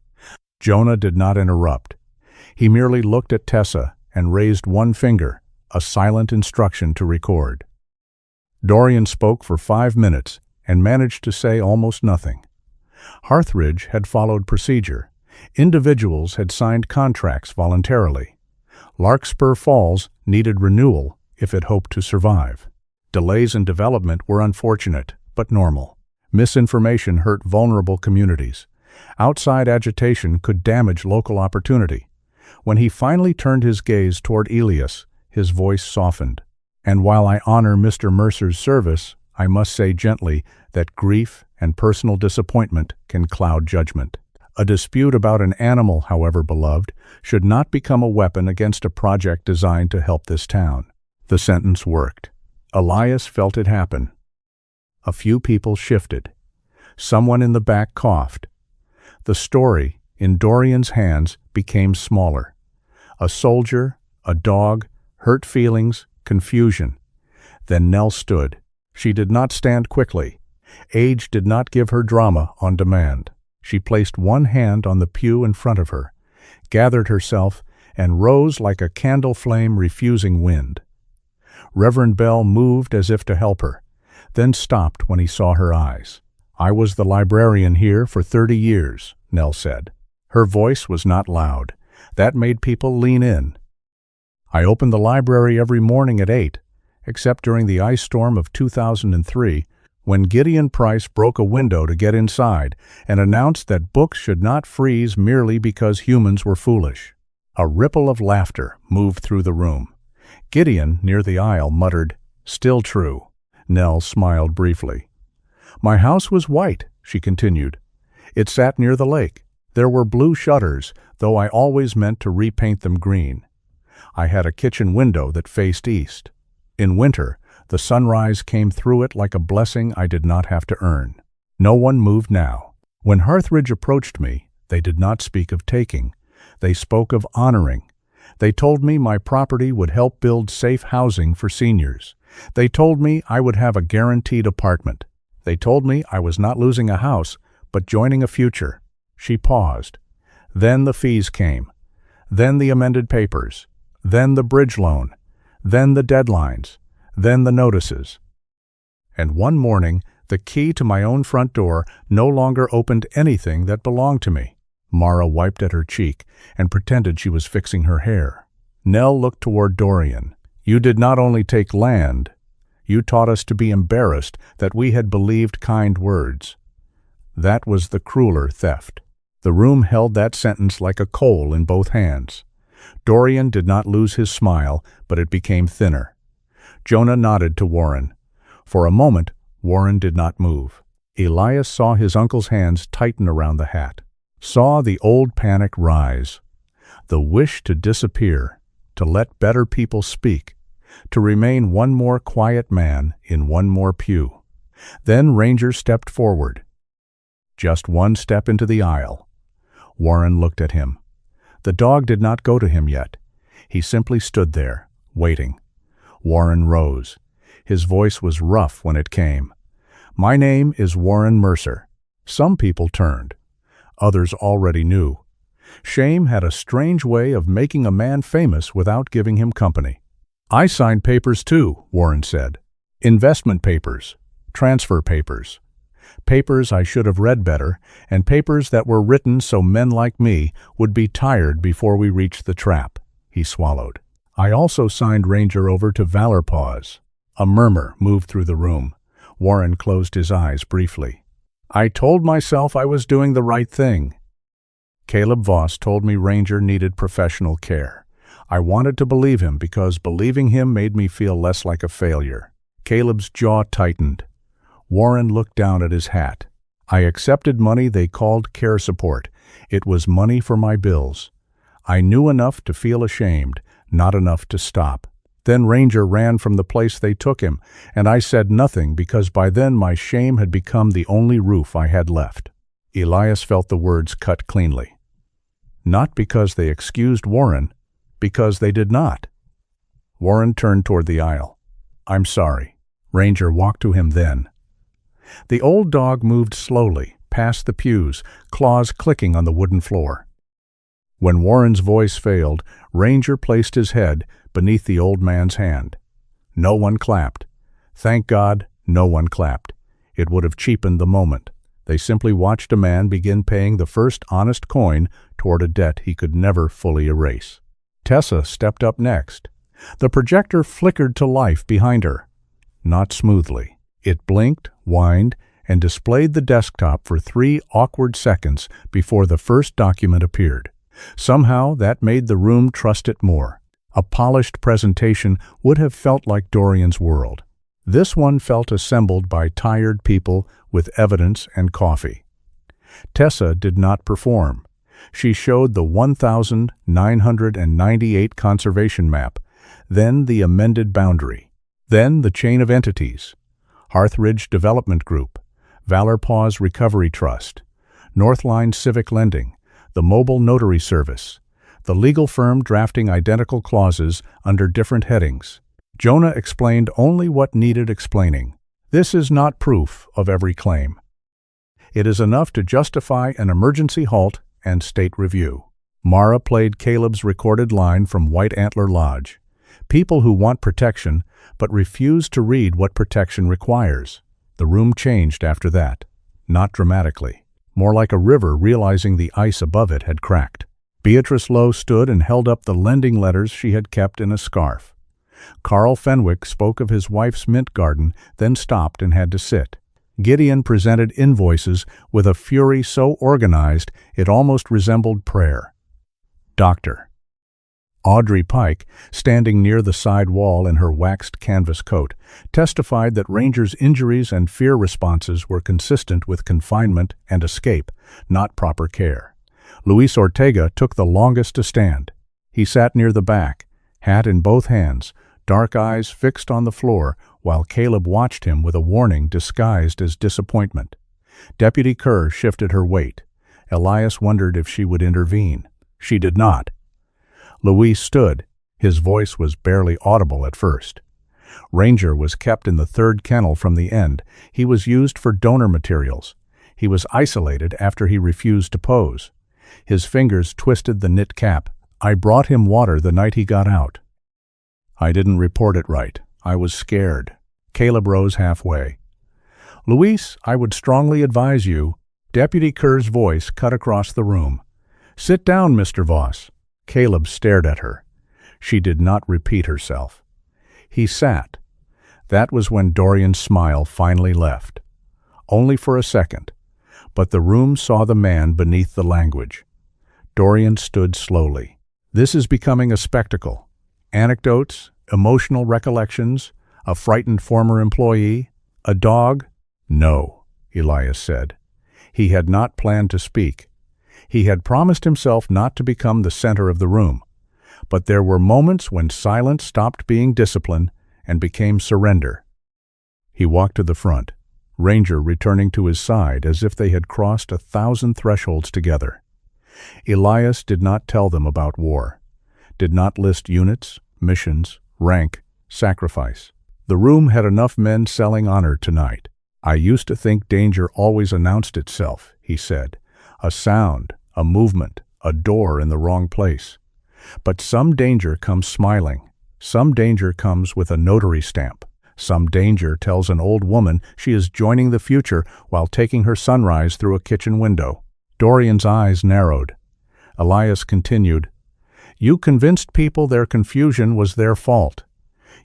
Jonah did not interrupt. He merely looked at Tessa and raised one finger, a silent instruction to record. Dorian spoke for 5 minutes and managed to say almost nothing. Harthridge had followed procedure. Individuals had signed contracts voluntarily. Larkspur Falls needed renewal if it hoped to survive. Delays in development were unfortunate, but normal. Misinformation hurt vulnerable communities. Outside agitation could damage local opportunity. When he finally turned his gaze toward Elias, his voice softened. "And while I honor Mr. Mercer's service, I must say gently that grief and personal disappointment can cloud judgment. A dispute about an animal, however beloved, should not become a weapon against a project designed to help this town." The sentence worked. Elias felt it happen. A few people shifted. Someone in the back coughed. The story, in Dorian's hands, became smaller. A soldier, a dog, hurt feelings, confusion. Then Nell stood. She did not stand quickly. Age did not give her drama on demand. She placed one hand on the pew in front of her, gathered herself, and rose like a candle flame refusing wind. Reverend Bell moved as if to help her, then stopped when he saw her eyes. "I was the librarian here for 30 years, Nell said. Her voice was not loud. That made people lean in. "I opened the library every morning at 8, except during the ice storm of 2003, when Gideon Price broke a window to get inside and announced that books should not freeze merely because humans were foolish." A ripple of laughter moved through the room. Gideon, near the aisle, muttered, "Still true." Nell smiled briefly. "My house was white," she continued. "It sat near the lake. There were blue shutters, though I always meant to repaint them green. I had a kitchen window that faced east. In winter, the sunrise came through it like a blessing I did not have to earn." No one moved now. When Harthridge approached me, they did not speak of taking. They spoke of honoring. They told me my property would help build safe housing for seniors. They told me I would have a guaranteed apartment. They told me I was not losing a house, but joining a future. She paused. Then the fees came. Then the amended papers. Then the bridge loan. Then the deadlines. Then the notices. And one morning, the key to my own front door no longer opened anything that belonged to me. Mara wiped at her cheek and pretended she was fixing her hair. Nell looked toward Dorian. "You did not only take land, you taught us to be embarrassed that we had believed kind words." That was the crueler theft. The room held that sentence like a coal in both hands. Dorian did not lose his smile, but it became thinner. Jonah nodded to Warren. For a moment, Warren did not move. Elias saw his uncle's hands tighten around the hat, saw the old panic rise. The wish to disappear, to let better people speak, to remain one more quiet man in one more pew. Then Ranger stepped forward. Just one step into the aisle. Warren looked at him. The dog did not go to him yet. He simply stood there, waiting. Warren rose. His voice was rough when it came. "My name is Warren Mercer." Some people turned. Others already knew. Shame had a strange way of making a man famous without giving him company. "I signed papers too," Warren said. "Investment papers, transfer papers. Papers I should have read better, and papers that were written so men like me would be tired before we reached the trap." He swallowed. "I also signed Ranger over to Valor Paws." A murmur moved through the room. Warren closed his eyes briefly. "I told myself I was doing the right thing." Caleb Voss told me Ranger needed professional care. I wanted to believe him because believing him made me feel less like a failure. Caleb's jaw tightened. Warren looked down at his hat. "I accepted money they called care support. It was money for my bills. I knew enough to feel ashamed, not enough to stop. Then Ranger ran from the place they took him, and I said nothing because by then my shame had become the only roof I had left." Elias felt the words cut cleanly. Not because they excused Warren, because they did not. Warren turned toward the aisle. "I'm sorry." Ranger walked to him then. The old dog moved slowly, past the pews, claws clicking on the wooden floor. When Warren's voice failed, Ranger placed his head beneath the old man's hand. No one clapped. Thank God, no one clapped. It would have cheapened the moment. They simply watched a man begin paying the first honest coin toward a debt he could never fully erase. Tessa stepped up next. The projector flickered to life behind her. Not smoothly. It blinked, whined, and displayed the desktop for 3 awkward seconds before the first document appeared. Somehow that made the room trust it more. A polished presentation would have felt like Dorian's world. This one felt assembled by tired people with evidence and coffee. Tessa did not perform. She showed the 1,998 conservation map, then the amended boundary, then the chain of entities. Hearthridge Development Group, Valor Paws Recovery Trust, Northline Civic Lending, the Mobile Notary Service, the legal firm drafting identical clauses under different headings. Jonah explained only what needed explaining. This is not proof of every claim. It is enough to justify an emergency halt and state review. Mara played Caleb's recorded line from White Antler Lodge. People who want protection, but refuse to read what protection requires. The room changed after that. Not dramatically. More like a river realizing the ice above it had cracked. Beatrice Lowe stood and held up the lending letters she had kept in a scarf. Carl Fenwick spoke of his wife's mint garden, then stopped and had to sit. Gideon presented invoices with a fury so organized it almost resembled prayer. Doctor. Audrey Pike, standing near the side wall in her waxed canvas coat, testified that Ranger's injuries and fear responses were consistent with confinement and escape, not proper care. Luis Ortega took the longest to stand. He sat near the back, hat in both hands, dark eyes fixed on the floor, while Caleb watched him with a warning disguised as disappointment. Deputy Kerr shifted her weight. Elias wondered if she would intervene. She did not. Luis stood. His voice was barely audible at first. Ranger was kept in the third kennel from the end. He was used for donor materials. He was isolated after he refused to pose. His fingers twisted the knit cap. "I brought him water the night he got out." "I didn't report it right. I was scared." Caleb rose halfway. "Luis, I would strongly advise you." Deputy Kerr's voice cut across the room. "Sit down, Mr. Voss." Caleb stared at her. She did not repeat herself. He sat. That was when Dorian's smile finally left. Only for a second. but the room saw the man beneath the language. Dorian stood slowly. This is becoming a spectacle. Anecdotes, emotional recollections, a frightened former employee, a dog? No, Elias said. He had not planned to speak. He had promised himself not to become the center of the room. But there were moments when silence stopped being discipline and became surrender. He walked to the front, Ranger returning to his side as if they had crossed 1,000 thresholds together. Elias did not tell them about war, did not list units, missions, rank, sacrifice. The room had enough men selling honor tonight. I used to think danger always announced itself, he said. A sound, a movement, a door in the wrong place. But some danger comes smiling. Some danger comes with a notary stamp. Some danger tells an old woman she is joining the future while taking her sunrise through a kitchen window. Dorian's eyes narrowed. Elias continued, "You convinced people their confusion was their fault.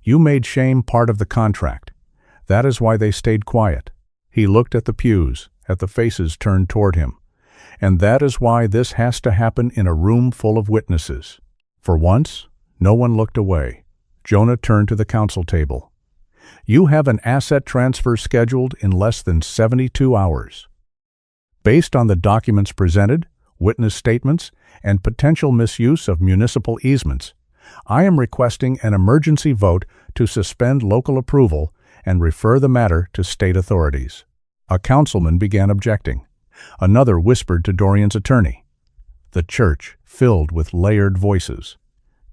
You made shame part of the contract. That is why they stayed quiet." He looked at the pews, at the faces turned toward him. "And that is why this has to happen in a room full of witnesses." For once, no one looked away. Jonah turned to the council table. "You have an asset transfer scheduled in less than 72 hours. Based on the documents presented, witness statements, and potential misuse of municipal easements, I am requesting an emergency vote to suspend local approval and refer the matter to state authorities." A councilman began objecting. Another whispered to Dorian's attorney. The church filled with layered voices.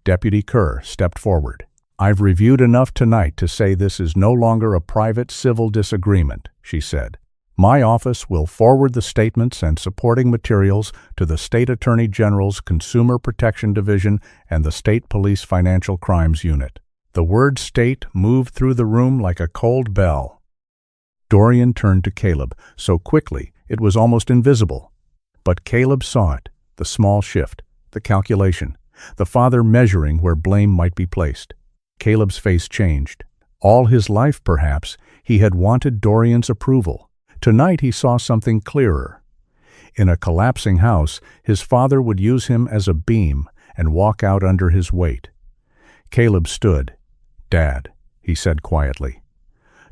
Deputy Kerr stepped forward. "I've reviewed enough tonight to say this is no longer a private civil disagreement," she said. "My office will forward the statements and supporting materials to the State Attorney General's Consumer Protection Division and the State Police Financial Crimes Unit." The word state moved through the room like a cold bell. Dorian turned to Caleb, so quickly it was almost invisible. But Caleb saw it, the small shift, the calculation, the father measuring where blame might be placed. Caleb's face changed. All his life, perhaps, he had wanted Dorian's approval. Tonight he saw something clearer. In a collapsing house, his father would use him as a beam and walk out under his weight. Caleb stood. "Dad," he said quietly.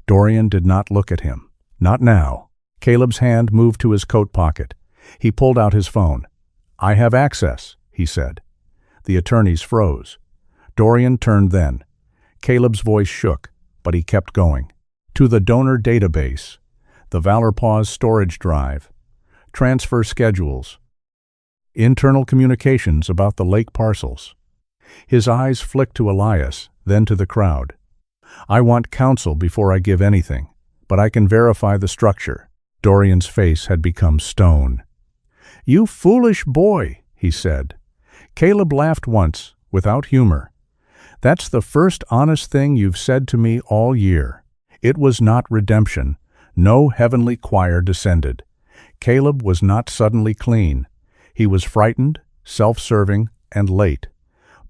Dorian did not look at him. Not now. Caleb's hand moved to his coat pocket. He pulled out his phone. "I have access," he said. The attorneys froze. Dorian turned then. Caleb's voice shook, but he kept going. "To the donor database, the Valor Paws storage drive, transfer schedules, internal communications about the lake parcels." His eyes flicked to Elias, then to the crowd. "I want counsel before I give anything, but I can verify the structure." Dorian's face had become stone. "You foolish boy," he said. Caleb laughed once, without humor. "That's the first honest thing you've said to me all year." It was not redemption. No heavenly choir descended. Caleb was not suddenly clean. He was frightened, self-serving, and late.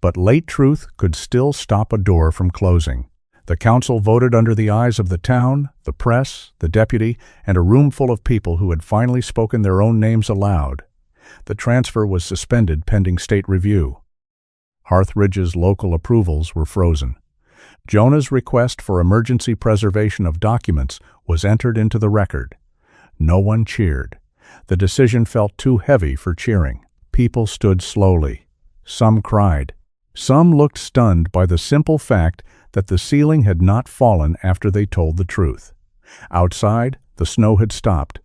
But late truth could still stop a door from closing. The council voted under the eyes of the town, the press, the deputy, and a room full of people who had finally spoken their own names aloud. The transfer was suspended pending state review. Harthridge's local approvals were frozen. Jonah's request for emergency preservation of documents was entered into the record. No one cheered. The decision felt too heavy for cheering. People stood slowly. Some cried. Some looked stunned by the simple fact that the ceiling had not fallen after they told the truth. Outside, the snow had stopped.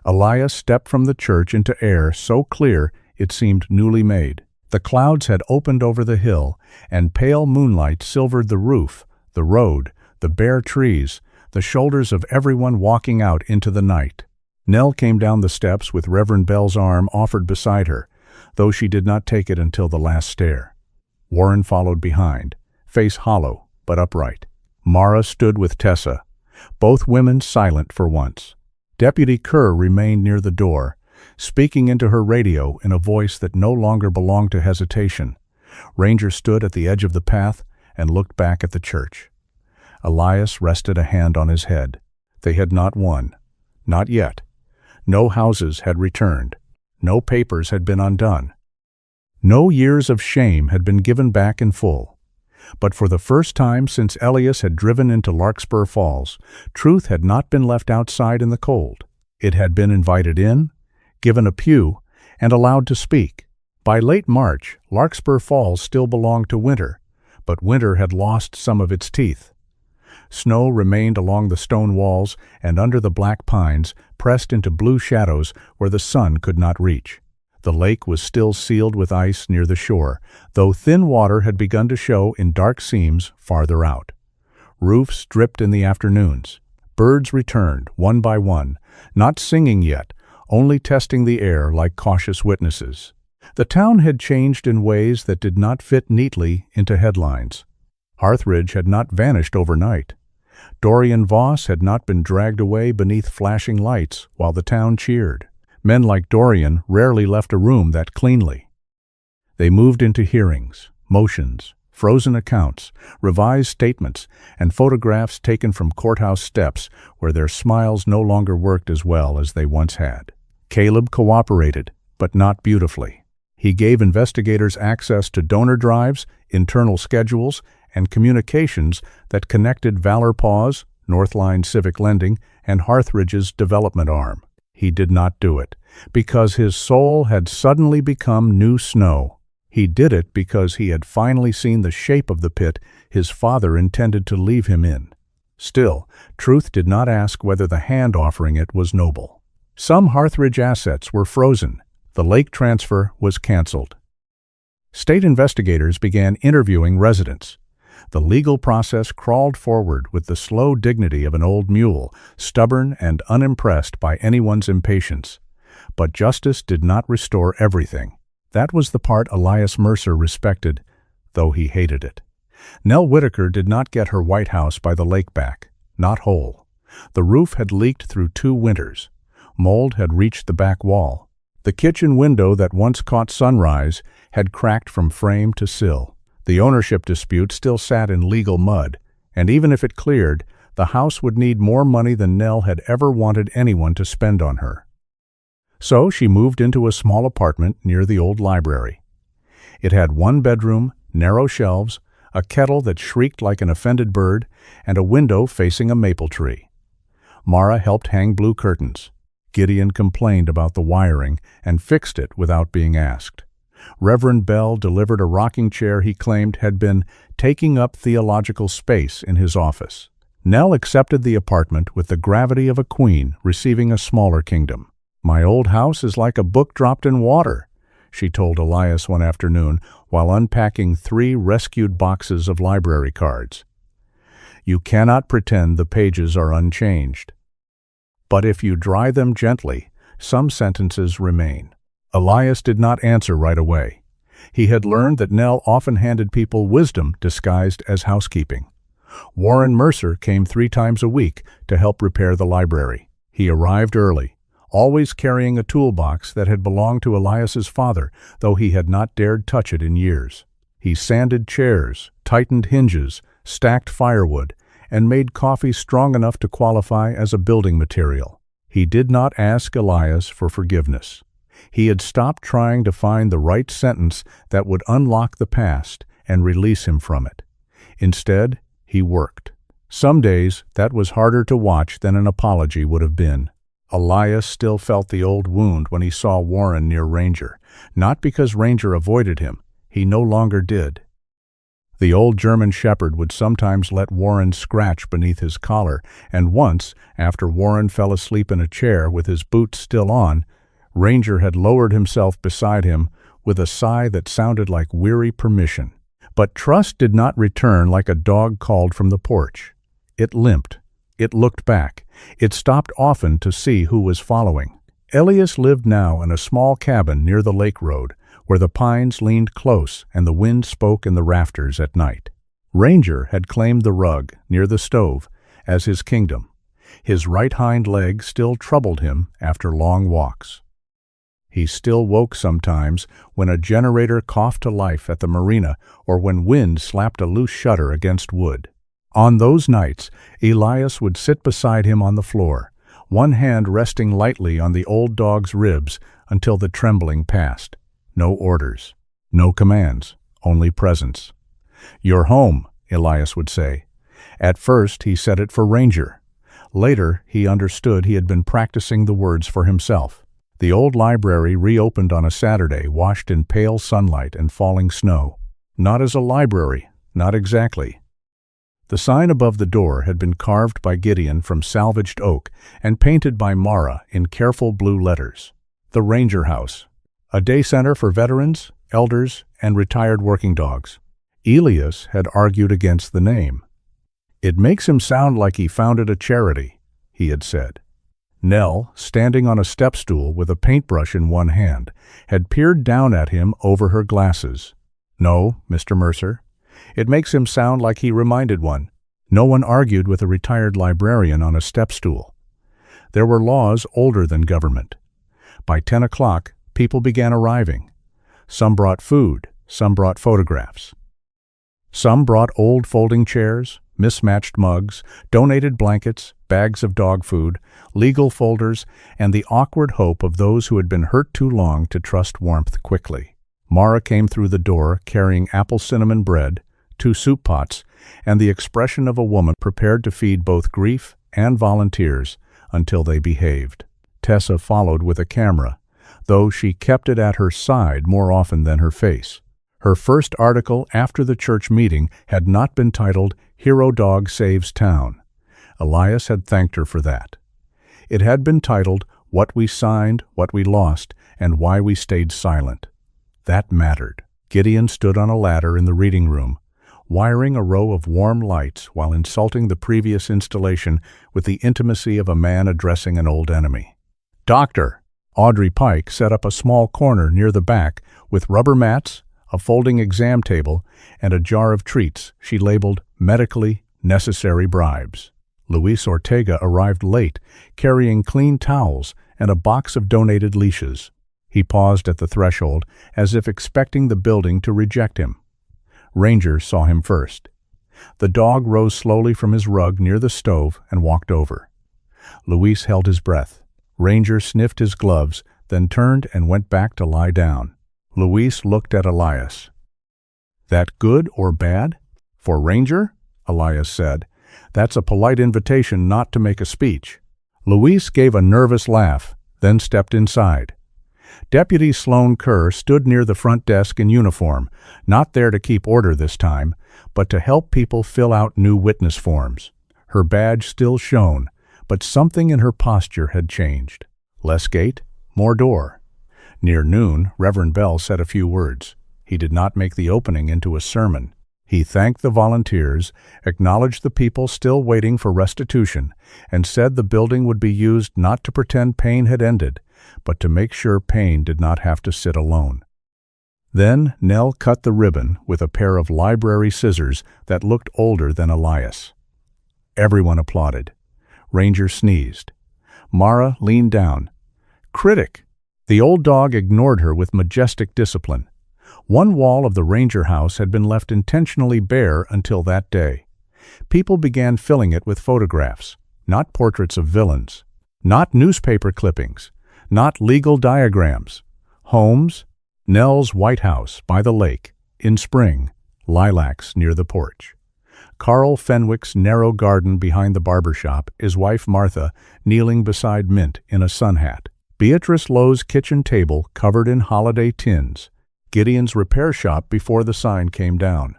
Elias stepped from the church into air so clear it seemed newly made. The clouds had opened over the hill, and pale moonlight silvered the roof, the road, the bare trees, the shoulders of everyone walking out into the night. Nell came down the steps with Reverend Bell's arm offered beside her, though she did not take it until the last stair. Warren followed behind, face hollow but upright. Mara stood with Tessa, both women silent for once. Deputy Kerr remained near the door, speaking into her radio in a voice that no longer belonged to hesitation. Ranger stood at the edge of the path and looked back at the church. Elias rested a hand on his head. They had not won. Not yet. No houses had returned. No papers had been undone. No years of shame had been given back in full. But for the first time since Elias had driven into Larkspur Falls, truth had not been left outside in the cold. It had been invited in, given a pew, and allowed to speak. By late March, Larkspur Falls still belonged to winter, but winter had lost some of its teeth. Snow remained along the stone walls and under the black pines, pressed into blue shadows where the sun could not reach. The lake was still sealed with ice near the shore, though thin water had begun to show in dark seams farther out. Roofs dripped in the afternoons. Birds returned, one by one, not singing yet, only testing the air like cautious witnesses. The town had changed in ways that did not fit neatly into headlines. Harthridge had not vanished overnight. Dorian Voss had not been dragged away beneath flashing lights while the town cheered. Men like Dorian rarely left a room that cleanly. They moved into hearings, motions, frozen accounts, revised statements, and photographs taken from courthouse steps where their smiles no longer worked as well as they once had. Caleb cooperated, but not beautifully. He gave investigators access to donor drives, internal schedules, and communications that connected Valor Paws, Northline Civic Lending, and Harthridge's development arm. He did not do it because his soul had suddenly become new snow. He did it because he had finally seen the shape of the pit his father intended to leave him in. Still, truth did not ask whether the hand offering it was noble. Some Harthridge assets were frozen. The lake transfer was canceled. State investigators began interviewing residents. The legal process crawled forward with the slow dignity of an old mule, stubborn and unimpressed by anyone's impatience. But justice did not restore everything. That was the part Elias Mercer respected, though he hated it. Nell Whitaker did not get her White House by the lake back, not whole. The roof had leaked through 2 winters. Mold had reached the back wall. The kitchen window that once caught sunrise had cracked from frame to sill. The ownership dispute still sat in legal mud, and even if it cleared, the house would need more money than Nell had ever wanted anyone to spend on her. So she moved into a small apartment near the old library. It had 1 bedroom, narrow shelves, a kettle that shrieked like an offended bird, and a window facing a maple tree. Mara helped hang blue curtains. Gideon complained about the wiring and fixed it without being asked. Reverend Bell delivered a rocking chair he claimed had been taking up theological space in his office. Nell accepted the apartment with the gravity of a queen receiving a smaller kingdom. "My old house is like a book dropped in water," she told Elias one afternoon while unpacking 3 rescued boxes of library cards. "You cannot pretend the pages are unchanged. But if you dry them gently, some sentences remain." Elias did not answer right away. He had learned that Nell often handed people wisdom disguised as housekeeping. Warren Mercer came 3 times a week to help repair the library. He arrived early, always carrying a toolbox that had belonged to Elias's father, though he had not dared touch it in years. He sanded chairs, tightened hinges, stacked firewood, and made coffee strong enough to qualify as a building material. He did not ask Elias for forgiveness. He had stopped trying to find the right sentence that would unlock the past and release him from it. Instead, he worked. Some days, that was harder to watch than an apology would have been. Elias still felt the old wound when he saw Warren near Ranger, not because Ranger avoided him. He no longer did. The old German shepherd would sometimes let Warren scratch beneath his collar, and once, after Warren fell asleep in a chair with his boots still on, Ranger had lowered himself beside him with a sigh that sounded like weary permission. But trust did not return like a dog called from the porch. It limped. It looked back. It stopped often to see who was following. Elias lived now in a small cabin near the lake road, where the pines leaned close and the wind spoke in the rafters at night. Ranger had claimed the rug, near the stove, as his kingdom. His right hind leg still troubled him after long walks. He still woke sometimes when a generator coughed to life at the marina or when wind slapped a loose shutter against wood. On those nights, Elias would sit beside him on the floor, one hand resting lightly on the old dog's ribs until the trembling passed. No orders, no commands, only presence. "You're home," Elias would say. At first, he said it for Ranger. Later, he understood he had been practicing the words for himself. The old library reopened on a Saturday, washed in pale sunlight and falling snow. Not as a library, not exactly. The sign above the door had been carved by Gideon from salvaged oak and painted by Mara in careful blue letters. The Ranger House, a day center for veterans, elders, and retired working dogs. Elias had argued against the name. "It makes him sound like he founded a charity," he had said. Nell, standing on a step stool with a paintbrush in one hand, had peered down at him over her glasses. "No, Mr. Mercer. It makes him sound like he reminded one." No one argued with a retired librarian on a step stool. There were laws older than government. By 10 o'clock, people began arriving. Some brought food, some brought photographs. Some brought old folding chairs, mismatched mugs, donated blankets, bags of dog food, legal folders, and the awkward hope of those who had been hurt too long to trust warmth quickly. Mara came through the door carrying apple cinnamon bread, 2 soup pots, and the expression of a woman prepared to feed both grief and volunteers until they behaved. Tessa followed with a camera, though she kept it at her side more often than her face. Her first article after the church meeting had not been titled "Hero Dog Saves Town." Elias had thanked her for that. It had been titled "What We Signed, What We Lost, and Why We Stayed Silent." That mattered. Gideon stood on a ladder in the reading room, wiring a row of warm lights while insulting the previous installation with the intimacy of a man addressing an old enemy. "Doctor!" Audrey Pike set up a small corner near the back with rubber mats, a folding exam table, and a jar of treats she labeled "medically necessary bribes." Luis Ortega arrived late, carrying clean towels and a box of donated leashes. He paused at the threshold, as if expecting the building to reject him. Ranger saw him first. The dog rose slowly from his rug near the stove and walked over. Luis held his breath. Ranger sniffed his gloves, then turned and went back to lie down. Luis looked at Elias. "That good or bad? For Ranger?" Elias said. "That's a polite invitation not to make a speech." Luis gave a nervous laugh, then stepped inside. Deputy Sloane Kerr stood near the front desk in uniform, not there to keep order this time, but to help people fill out new witness forms. Her badge still shone, but something in her posture had changed. Less gate, more door. Near noon, Reverend Bell said a few words. He did not make the opening into a sermon. He thanked the volunteers, acknowledged the people still waiting for restitution, and said the building would be used not to pretend pain had ended, but to make sure pain did not have to sit alone. Then Nell cut the ribbon with a pair of library scissors that looked older than Elias. Everyone applauded. Ranger sneezed. Mara leaned down. "Critic!" The old dog ignored her with majestic discipline. One wall of the Ranger house had been left intentionally bare until that day. People began filling it with photographs, not portraits of villains, not newspaper clippings, not legal diagrams. Homes, Nell's White House by the lake, in spring, lilacs near the porch. Carl Fenwick's narrow garden behind the barber shop, his wife Martha kneeling beside Mint in a sun hat. Beatrice Lowe's kitchen table covered in holiday tins. Gideon's repair shop before the sign came down.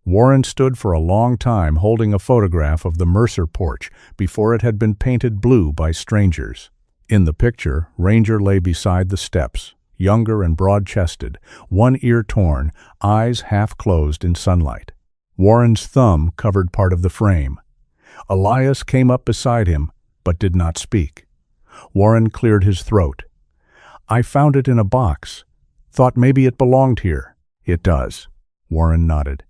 Warren stood for a long time holding a photograph of the Mercer porch before it had been painted blue by strangers. In the picture, Ranger lay beside the steps, younger and broad-chested, one ear torn, eyes half closed in sunlight. Warren's thumb covered part of the frame. Elias came up beside him, but did not speak. Warren cleared his throat. "I found it in a box. Thought maybe it belonged here." "It does." Warren nodded.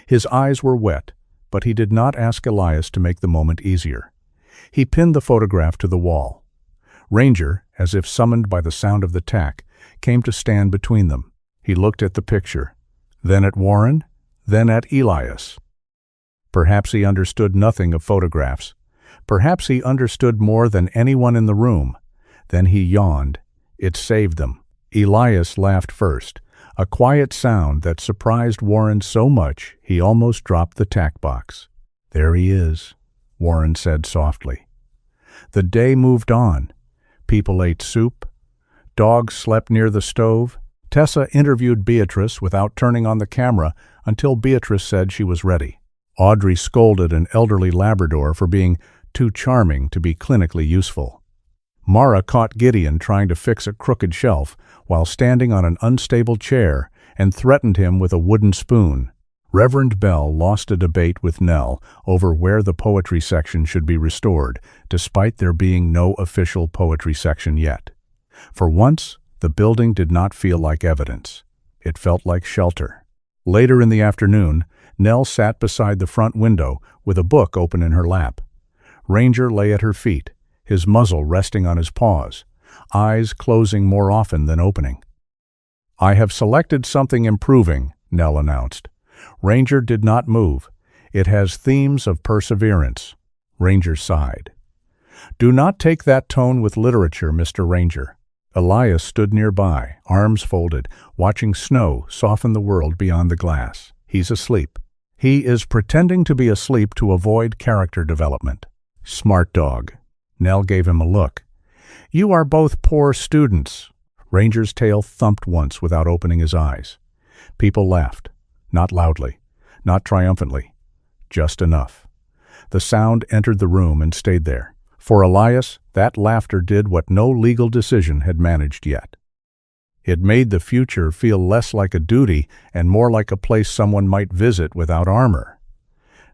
His eyes were wet, but he did not ask Elias to make the moment easier. He pinned the photograph to the wall. Ranger, as if summoned by the sound of the tack, came to stand between them. He looked at the picture, then at Warren, then at Elias. Perhaps he understood nothing of photographs. Perhaps he understood more than anyone in the room. Then he yawned. It saved them. Elias laughed first, a quiet sound that surprised Warren so much he almost dropped the tack box. "There he is," Warren said softly. The day moved on. People ate soup. Dogs slept near the stove. Tessa interviewed Beatrice without turning on the camera until Beatrice said she was ready. Audrey scolded an elderly Labrador for being too charming to be clinically useful. Mara caught Gideon trying to fix a crooked shelf while standing on an unstable chair and threatened him with a wooden spoon. Reverend Bell lost a debate with Nell over where the poetry section should be restored, despite there being no official poetry section yet. For once, the building did not feel like evidence. It felt like shelter. Later in the afternoon, Nell sat beside the front window with a book open in her lap. Ranger lay at her feet, his muzzle resting on his paws, eyes closing more often than opening. "I have selected something improving," Nell announced. Ranger did not move. "It has themes of perseverance." Ranger sighed. "Do not take that tone with literature, Mr. Ranger." Elias stood nearby, arms folded, watching snow soften the world beyond the glass. "He's asleep." "He is pretending to be asleep to avoid character development." "Smart dog." Nell gave him a look. "You are both poor students." Ranger's tail thumped once without opening his eyes. People laughed. Not loudly, not triumphantly, just enough. The sound entered the room and stayed there. For Elias, that laughter did what no legal decision had managed yet. It made the future feel less like a duty and more like a place someone might visit without armor.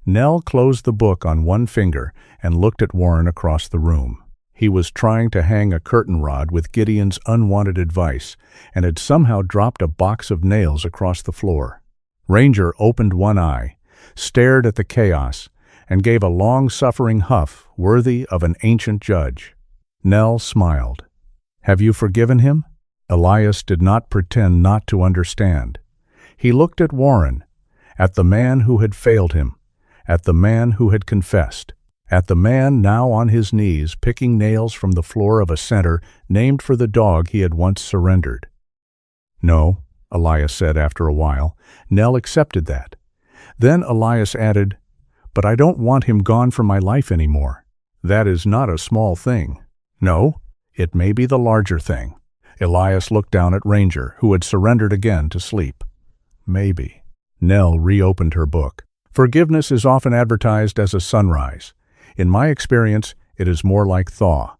Nell closed the book on one finger and looked at Warren across the room. He was trying to hang a curtain rod with Gideon's unwanted advice and had somehow dropped a box of nails across the floor. Ranger opened one eye, stared at the chaos, and gave a long-suffering huff worthy of an ancient judge. Nell smiled. "Have you forgiven him?" Elias did not pretend not to understand. He looked at Warren, at the man who had failed him, at the man who had confessed, at the man now on his knees picking nails from the floor of a center named for the dog he had once surrendered. "No," Elias said after a while. Nell accepted that. Then Elias added, "But I don't want him gone from my life anymore." "That is not a small thing." "No, it may be the larger thing." Elias looked down at Ranger, who had surrendered again to sleep. "Maybe." Nell reopened her book. "Forgiveness is often advertised as a sunrise. In my experience, it is more like thaw.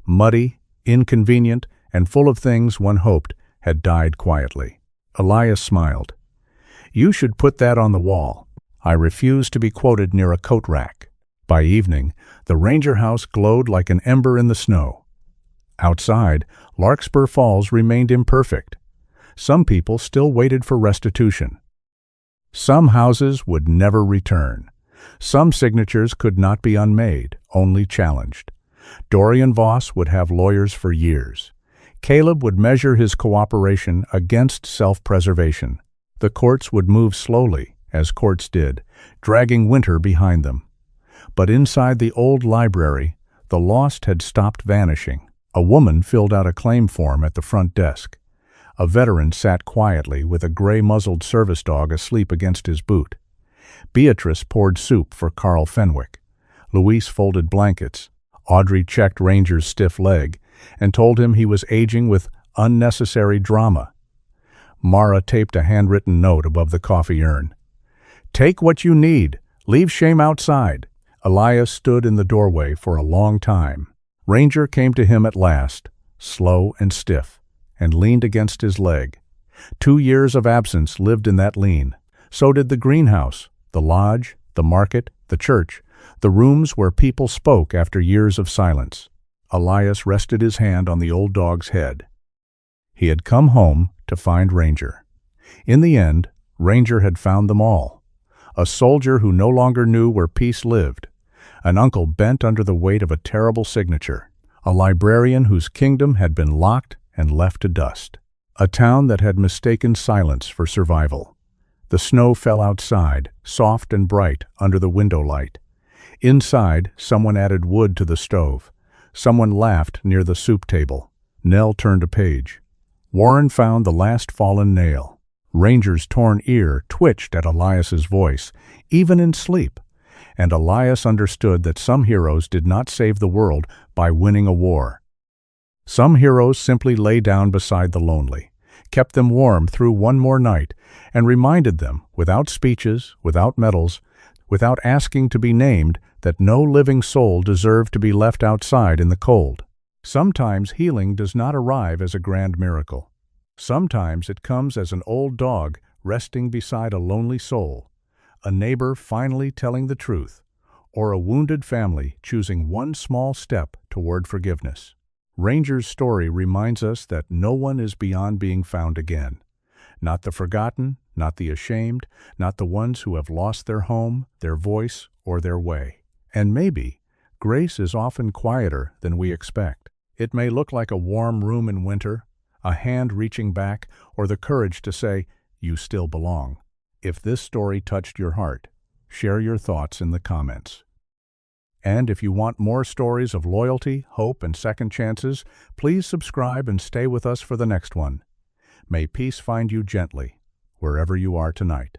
Muddy, inconvenient, and full of things one hoped had died quietly." Elias smiled. "You should put that on the wall." I refuse to be quoted near a coat rack. By evening, the Ranger house glowed like an ember in the snow. Outside, Larkspur Falls remained imperfect. Some people still waited for restitution. Some houses would never return. Some signatures could not be unmade, only challenged. Dorian Voss would have lawyers for years. Caleb would measure his cooperation against self-preservation. The courts would move slowly, as courts did, dragging winter behind them. But inside the old library, the lost had stopped vanishing. A woman filled out a claim form at the front desk. A veteran sat quietly with a gray-muzzled service dog asleep against his boot. Beatrice poured soup for Carl Fenwick. Louise folded blankets. Audrey checked Ranger's stiff leg and told him he was aging with unnecessary drama. Mara taped a handwritten note above the coffee urn. "Take what you need. Leave shame outside." Elias stood in the doorway for a long time. Ranger came to him at last, slow and stiff, and leaned against his leg. 2 years of absence lived in that lean. So did the greenhouse, the lodge, the market, the church, the rooms where people spoke after years of silence. Elias rested his hand on the old dog's head. He had come home to find Ranger. In the end, Ranger had found them all. A soldier who no longer knew where peace lived. An uncle bent under the weight of a terrible signature. A librarian whose kingdom had been locked and left to dust. A town that had mistaken silence for survival. The snow fell outside, soft and bright, under the window light. Inside, someone added wood to the stove. Someone laughed near the soup table. Nell turned a page. Warren found the last fallen nail. Ranger's torn ear twitched at Elias's voice, even in sleep. And Elias understood that some heroes did not save the world by winning a war. Some heroes simply lay down beside the lonely, kept them warm through one more night, and reminded them, without speeches, without medals, without asking to be named, that no living soul deserved to be left outside in the cold. Sometimes healing does not arrive as a grand miracle. Sometimes it comes as an old dog resting beside a lonely soul, a neighbor finally telling the truth, or a wounded family choosing one small step toward forgiveness. Ranger's story reminds us that no one is beyond being found again. Not the forgotten, not the ashamed, not the ones who have lost their home, their voice, or their way. And maybe, grace is often quieter than we expect. It may look like a warm room in winter, a hand reaching back, or the courage to say, "You still belong." If this story touched your heart, share your thoughts in the comments. And if you want more stories of loyalty, hope, and second chances, please subscribe and stay with us for the next one. May peace find you gently, wherever you are tonight.